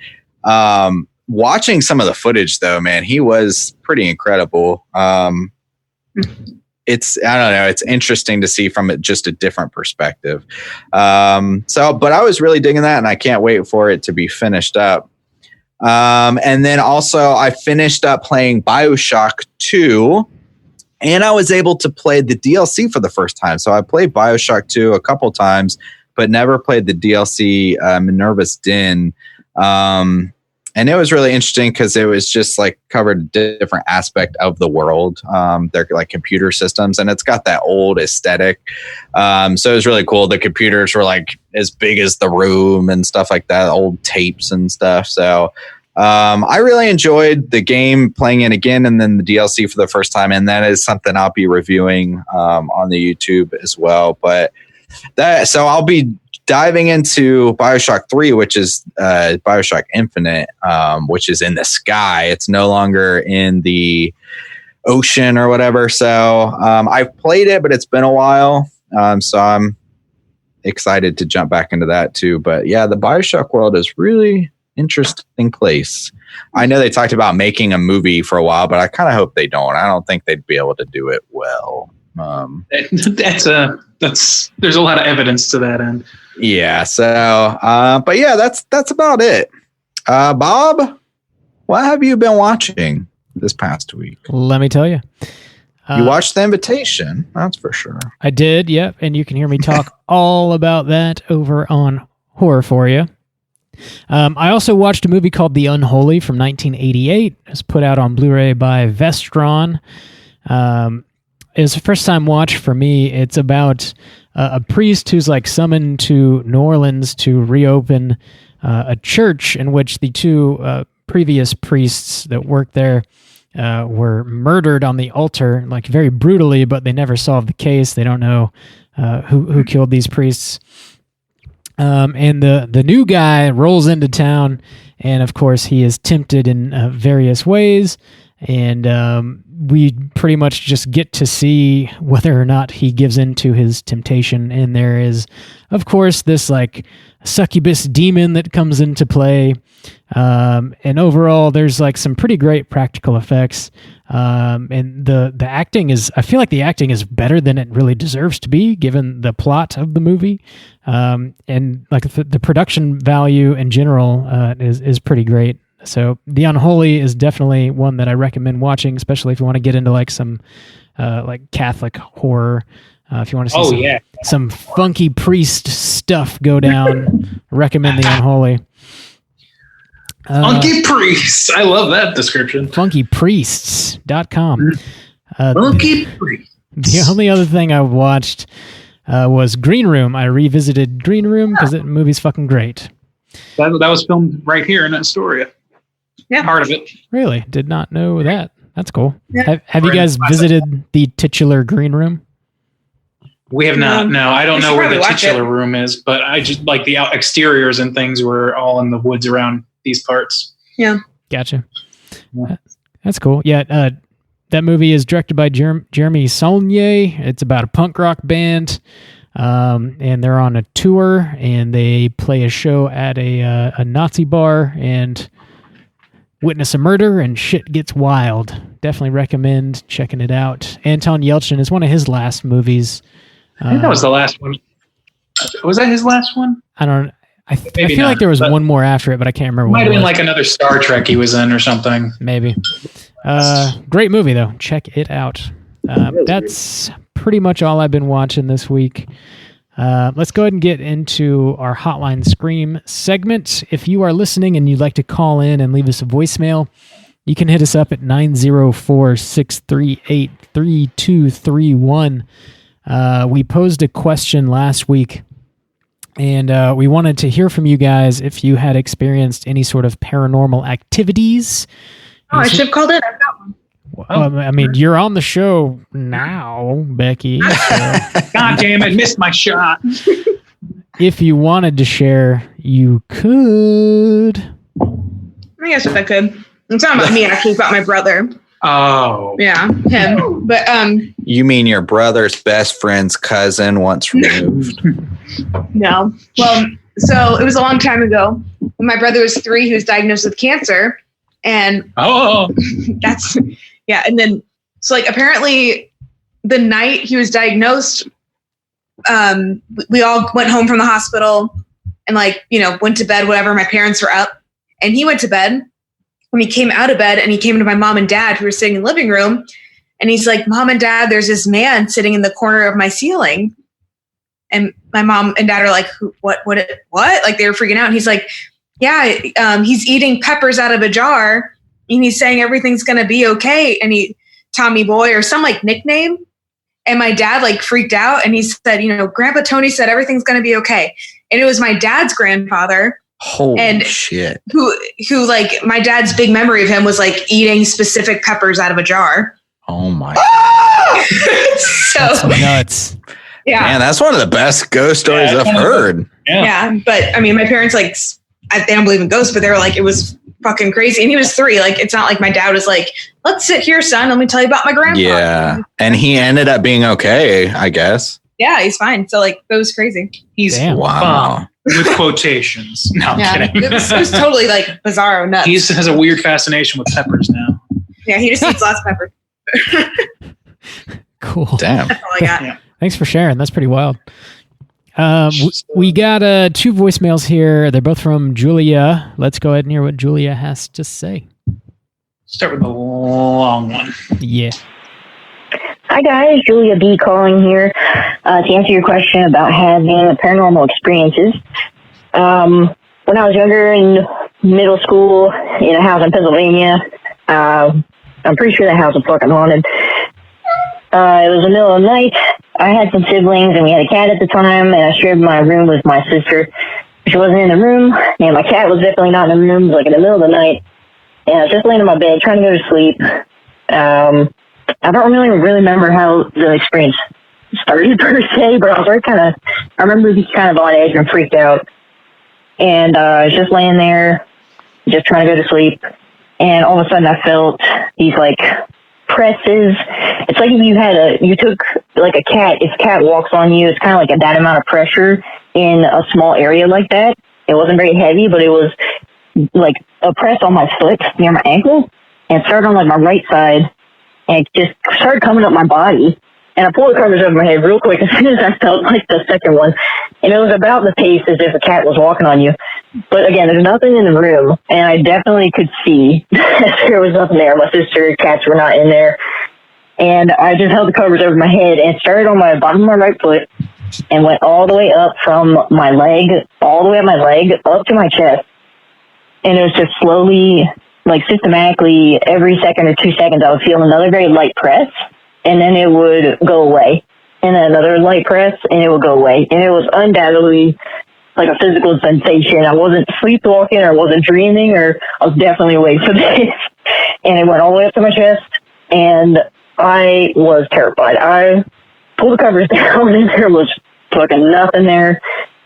Watching some of the footage, though, man, he was pretty incredible. It's, I don't know, it's interesting to see from just a different perspective. But I was really digging that, and I can't wait for it to be finished up. And then also I finished up playing BioShock 2. And I was able to play the DLC for the first time. So I played BioShock 2 a couple times, but never played the DLC Minerva's Den. And it was really interesting because it was just like covered a different aspect of the world. They're like computer systems, and it's got that old aesthetic. So it was really cool. The computers were like as big as the room and stuff like that, old tapes and stuff. So I really enjoyed the game, playing it again, and then the DLC for the first time. And that is something I'll be reviewing on the YouTube as well. So I'll be diving into BioShock 3, which is BioShock Infinite, which is in the sky. It's no longer in the ocean or whatever. So I've played it, but it's been a while. So I'm excited to jump back into that too. But yeah, the BioShock world is really interesting place. I know they talked about making a movie for a while, but I kind of hope they don't. I don't think they'd be able to do it well. There's a lot of evidence to that end. Yeah. So, but yeah, that's about it. Bob, what have you been watching this past week? Let me tell you. You watched The Invitation, that's for sure. I did, yep. And you can hear me talk all about that over on Horror For You. I also watched a movie called The Unholy from 1988. It was put out on Blu-ray by Vestron. It was a first-time watch for me. It's about a priest who's like summoned to New Orleans to reopen a church in which the two previous priests that worked there were murdered on the altar, like very brutally, but they never solved the case. They don't know who killed these priests. And the new guy rolls into town, and of course he is tempted in various ways, and we pretty much just get to see whether or not he gives in to his temptation. And there is, of course, this like succubus demon that comes into play. And overall, there's like some pretty great practical effects. And the acting is, I feel like the acting is better than it really deserves to be, given the plot of the movie. And like the production value in general is pretty great. So The Unholy is definitely one that I recommend watching, especially if you want to get into like some like Catholic horror. If you want to see some funky priest stuff go down, recommend The Unholy. Funky priests. I love that description. Funkypriests.com. Funky priests. The only other thing I watched was Green Room. I revisited Green Room because the movie's fucking great. That was filmed right here in Astoria. Yeah. Part of it. Really? Did not know that. That's cool. Yeah. Have you guys visited the titular Green Room? We have not. No, I don't know where the titular room is, but I just like the exteriors and things were all in the woods around these parts. Yeah. Gotcha. Yeah. That's cool. Yeah. That movie is directed by Jeremy Saulnier. It's about a punk rock band. And they're on a tour and they play a show at a Nazi bar and witness a murder and shit gets wild. Definitely recommend checking it out. Anton Yelchin is one of his last movies. I think that was the last one. Was that his last one? I don't. I feel like there was one more after it, but I can't remember. Might have been like another Star Trek he was in or something. Maybe. Great movie though. Check it out. That's pretty much all I've been watching this week. Let's go ahead and get into our Hotline Scream segment. If you are listening and you'd like to call in and leave us a voicemail, you can hit us up at 904-638-3231. We posed a question last week, and we wanted to hear from you guys if you had experienced any sort of paranormal activities. Oh, I should have called in. I've got one. Well, I mean, you're on the show now, Becky. So. God damn it, missed my shot. If you wanted to share, you could. I guess if I could. It's not about me, actually. It's about my brother. Oh. Yeah, him. But You mean your brother's best friend's cousin once removed? No. Well, so it was a long time ago. When my brother was 3, he was diagnosed with cancer. And that's, yeah. And then, so like, apparently the night he was diagnosed, we all went home from the hospital and like, went to bed, whatever. My parents were up and he went to bed. When he came out of bed and he came to my mom and dad who were sitting in the living room, and he's like, "Mom and Dad, there's this man sitting in the corner of my ceiling." And my mom and dad are like, "What? Like they were freaking out. And he's like, he's eating peppers out of a jar and he's saying everything's going to be okay. And Tommy Boy or some like nickname. And my dad like freaked out and he said, Grandpa Tony said everything's going to be okay. And it was my dad's grandfather. Holy shit. Who like my dad's big memory of him was like eating specific peppers out of a jar. Oh my God. So that's nuts. Yeah. Man, that's one of the best ghost stories I've heard. Yeah. But I mean, my parents like, they don't believe in ghosts, but they were like, it was fucking crazy. And he was 3. Like, it's not like my dad was like, let's sit here, son. Let me tell you about my grandpa. Yeah. And he ended up being okay, I guess. Yeah, he's fine. So like, that was crazy. He's wow. With quotations. No, I'm kidding. It was totally like bizarro nuts. He has a weird fascination with peppers now. Yeah, he just eats lots of peppers. Cool. Damn. That's all I got. Yeah. Thanks for sharing. That's pretty wild. We got 2 voicemails here. They're both from Julia. Let's go ahead and hear what Julia has to say. Start with the long one. Yeah. Hi guys, Julia B calling here to answer your question about having paranormal experiences. When I was younger in middle school in a house in Pennsylvania, I'm pretty sure that house was fucking haunted. It was the middle of the night. I had some siblings and we had a cat at the time, and I shared my room with my sister. She wasn't in the room, and my cat was definitely not in the room. It was like in the middle of the night, and I was just laying in my bed trying to go to sleep. I don't really remember how the experience started per se, but I was I remember being kind of on edge and freaked out. And I was just laying there, just trying to go to sleep. And all of a sudden I felt these like presses. It's like if you took like a cat, if a cat walks on you, it's kind of like that amount of pressure in a small area like that. It wasn't very heavy, but it was like a press on my foot near my ankle, and it started on like my right side. And it just started coming up my body. And I pulled the covers over my head real quick as soon as I felt like the second one. And it was about the pace as if a cat was walking on you. But again, there's nothing in the room. And I definitely could see there was nothing there. My sister, cats were not in there. And I just held the covers over my head and started on my bottom of my right foot and went all the way up from my leg, all the way up my leg, up to my chest. And it was just slowly, like systematically, every second or 2 seconds, I would feel another very light press, and then it would go away. And then another light press, and it would go away. And it was undoubtedly like a physical sensation. I wasn't sleepwalking, or I wasn't dreaming, or I was definitely awake for this. And it went all the way up to my chest, and I was terrified. I pulled the covers down, and there was fucking nothing there.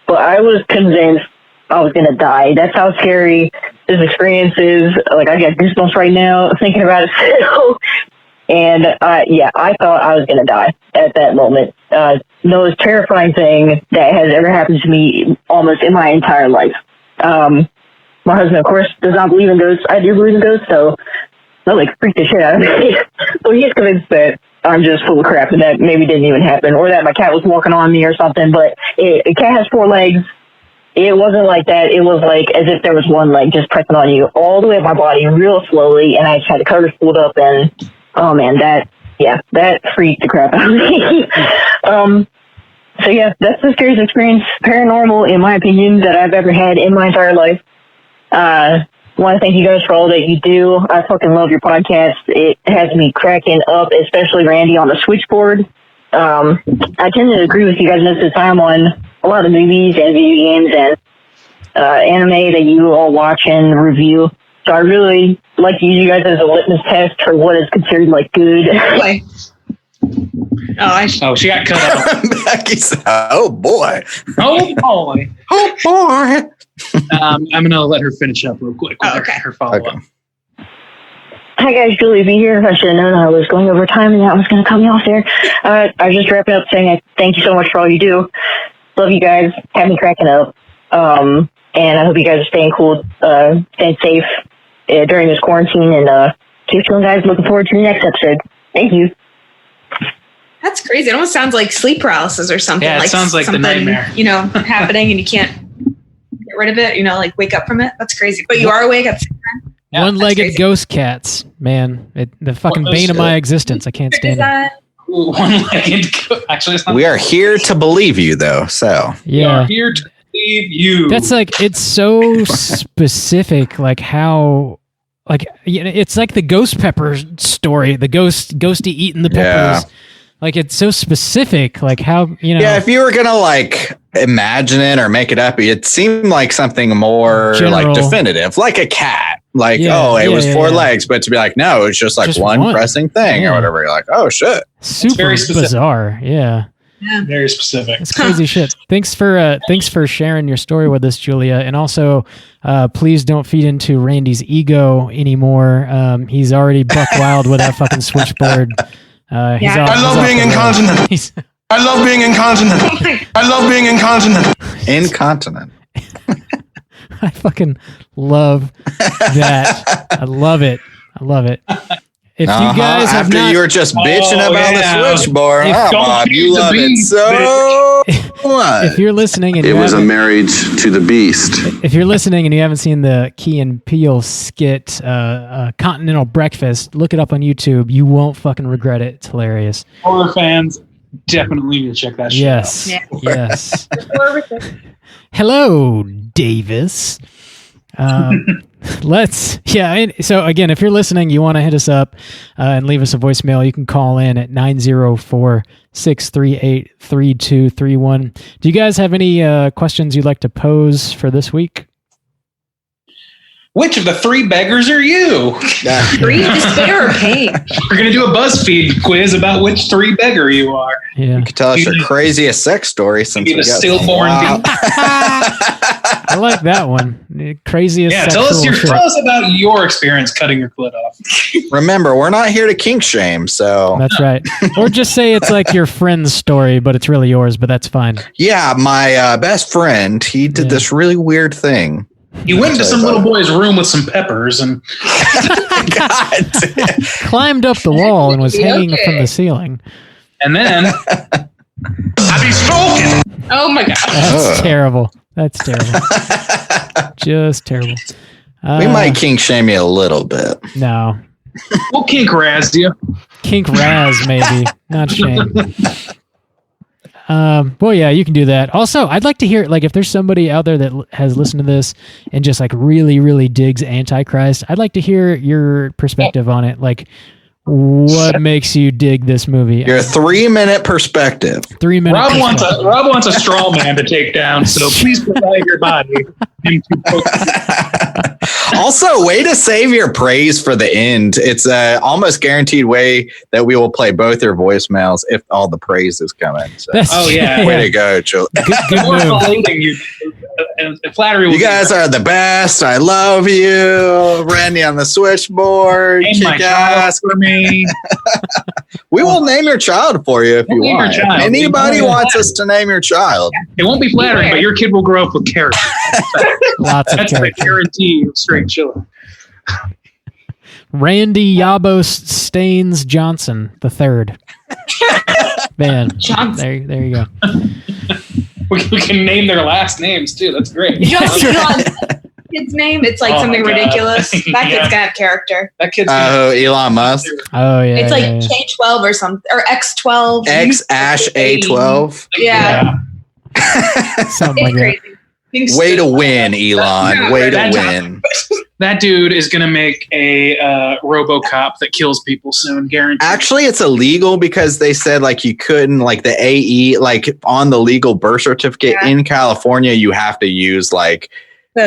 But I was convinced I was going to die. That's how scary this experience is. Like, I got goosebumps right now thinking about it still. And I thought I was going to die at that moment. The most terrifying thing that has ever happened to me almost in my entire life. My husband, of course, does not believe in ghosts. I do believe in ghosts, so that like freaked the shit out of me. So he's convinced that I'm just full of crap and that maybe didn't even happen, or that my cat was walking on me or something. But a cat has 4 legs. It wasn't like that. It was like as if there was one leg just pressing on you all the way up my body real slowly, and I just had the covers pulled up, and oh man, that freaked the crap out of me. So yeah, that's the scariest experience, paranormal, in my opinion, that I've ever had in my entire life. Want to thank you guys for all that you do. I fucking love your podcast. It has me cracking up, especially Randy on the switchboard. I tend to agree with you guys most of the time on a lot of movies and video games and anime that you all watch and review. So I really like to use you guys as a litmus test for what is considered like good. Oh, she got cut off. Becky said, oh boy. Oh boy. Oh boy. I'm going to let her finish up real quick with her follow-up. Okay. Hi guys, Julie B here. I should have known I was going over time and that was going to cut me off there. I was just wrapping up saying thank you so much for all you do. Love you guys. Have me cracking up. And I hope you guys are staying cool, staying safe during this quarantine, and keep chilling, guys. Looking forward to the next episode. Thank you. That's crazy. It almost sounds like sleep paralysis or something. Yeah, it sounds like the nightmare. Happening and you can't get rid of it, like wake up from it. That's crazy. But you are awake at the same time. Yeah, one-legged ghost cats, man. The fucking bane of my existence. I can't stand it. One-legged. Actually, it's not. We are here to believe you, though. So yeah, here to believe you. That's like, it's so specific, like how, like, it's like the ghost pepper story, the ghosty eating the peppers. Yeah. Like, it's so specific, like how, Yeah, if you were gonna like imagine it or make it up, it seemed like something more general, like definitive, like a cat. Like, it was four legs, but to be like, no, it's just like just one pressing thing or whatever. You're like, oh shit, super bizarre. Yeah, very specific. It's crazy shit. Thanks for sharing your story with us, Julia, and also please don't feed into Randy's ego anymore. He's already buck wild with that fucking switchboard. I love being incontinent. I love being incontinent. I love being incontinent. Incontinent. I fucking love that. I love it. If you guys have after not, you were just bitching about the switchboard, Bob, you love it so much. If you're listening, and it was a marriage to the beast. If you're listening and you haven't seen the Key and Peele skit, Continental Breakfast, look it up on YouTube. You won't fucking regret it. It's hilarious. Horror fans definitely need to check that shit out. Yes. Hello, Davis. So again, if you're listening, you want to hit us up and leave us a voicemail, you can call in at 904-638-3231. Do you guys have any questions you'd like to pose for this week? Which of the three beggars are you? Grief, despair, or pain? We're going to do a BuzzFeed quiz about which three beggar you are. Yeah. You can tell us your craziest sex story since we got stillborn. I like that one. Craziest. Yeah, tell us about your experience cutting your clit off. Remember, we're not here to kink shame, so that's right. Or just say it's like your friend's story, but it's really yours. But that's fine. Yeah, my best friend, he did this really weird thing. He went into some little boy's room with some peppers and climbed up the wall and was hanging from the ceiling. And then I be smoking. Oh my god, that's terrible. That's terrible. Just terrible. We might kink shame you a little bit. No. We'll kink razz you. Kink razz, maybe. Not shame. Well, yeah, you can do that. Also, I'd like to hear, like, if there's somebody out there that has listened to this and just like really, really digs Antichrist, I'd like to hear your perspective on it. Like, what makes you dig this movie? Your 3-minute perspective. 3 minutes. Rob wants a straw man to take down, so please provide your body. Also, way to save your praise for the end. It's a almost guaranteed way that we will play both your voicemails if all the praise is coming. So. Way to go, Joe. Good move. And flattery. You guys are the best. I love you. Randy on the switchboard. Name my child for me. We will name your child for you if you want. If anybody wants us to name your child. It won't be flattering, but your kid will grow up with character. Lots of That's the guarantee of straight chilling. Randy Yabos Staines Johnson the third. Man, Johnson. There you go. We can name their last names too. That's great. Kid's name, it's like something ridiculous. That kid's gonna have character. That kid's Elon Musk. Oh yeah. It's like K12 or something, or X12. X-A12. Yeah. Something like that. Crazy. Way to win, Elon. Way to win. That dude is going to make a RoboCop that kills people soon, guaranteed. Actually, it's illegal because they said like you couldn't, like the AE, like on the legal birth certificate in California, you have to use like,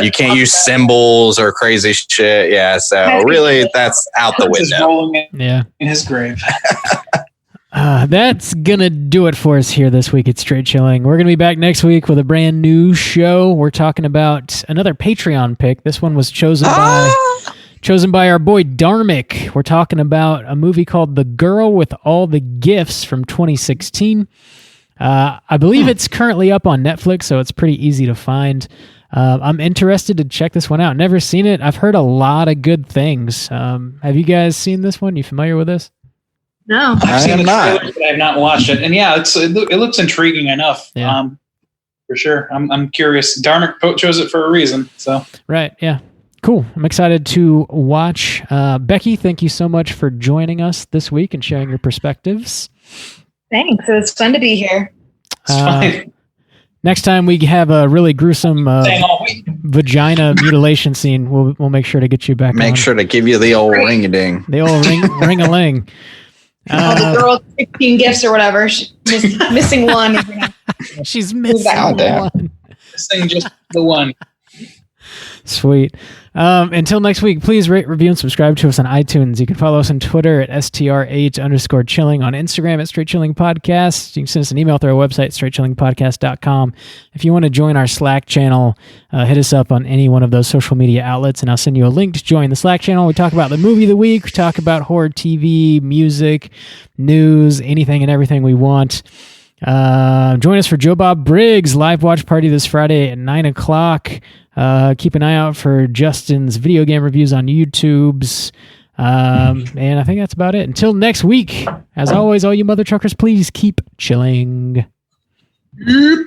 you can't use symbols or crazy shit. Yeah, so really that's out the window. Yeah. In his grave. That's gonna do it for us here this week at Straight Chilling. We're gonna be back next week with a brand new show. We're talking about another Patreon pick. This one was chosen by our boy Dharmic. We're talking about a movie called The Girl with All the Gifts from 2016. I believe it's currently up on Netflix, so it's pretty easy to find. I'm interested to check this one out. Never seen it. I've heard a lot of good things. Have you guys seen this one? You familiar with this? No, I've seen the trailers, but I have not watched it. And yeah, it looks intriguing enough. Yeah. For sure. I'm curious. Dharmic chose it for a reason. So right, yeah, cool. I'm excited to watch. Becky, thank you so much for joining us this week and sharing your perspectives. Thanks. It was fun to be here. It's fine. Next time we have a really gruesome vagina mutilation scene, we'll make sure to get you back. Make sure to give you the old ring-a-ding. The old ring-a-ling. The girl 16 gifts or whatever. She's missing one. She's missing one. Missing just the one. Sweet. Until next week, please rate, review, and subscribe to us on iTunes. You can follow us on Twitter at STR8_chilling, on Instagram at Straight Chilling Podcast. You can send us an email through our website, straightchillingpodcast.com. If you want to join our Slack channel, hit us up on any one of those social media outlets, and I'll send you a link to join the Slack channel. We talk about the movie of the week, we talk about horror TV, music, news, anything and everything we want. Join us for Joe Bob Briggs' live watch party this Friday at 9 o'clock. Keep an eye out for Justin's video game reviews on YouTube's. And I think that's about it. Until next week, as always, all you mother truckers, please keep chilling. Yep.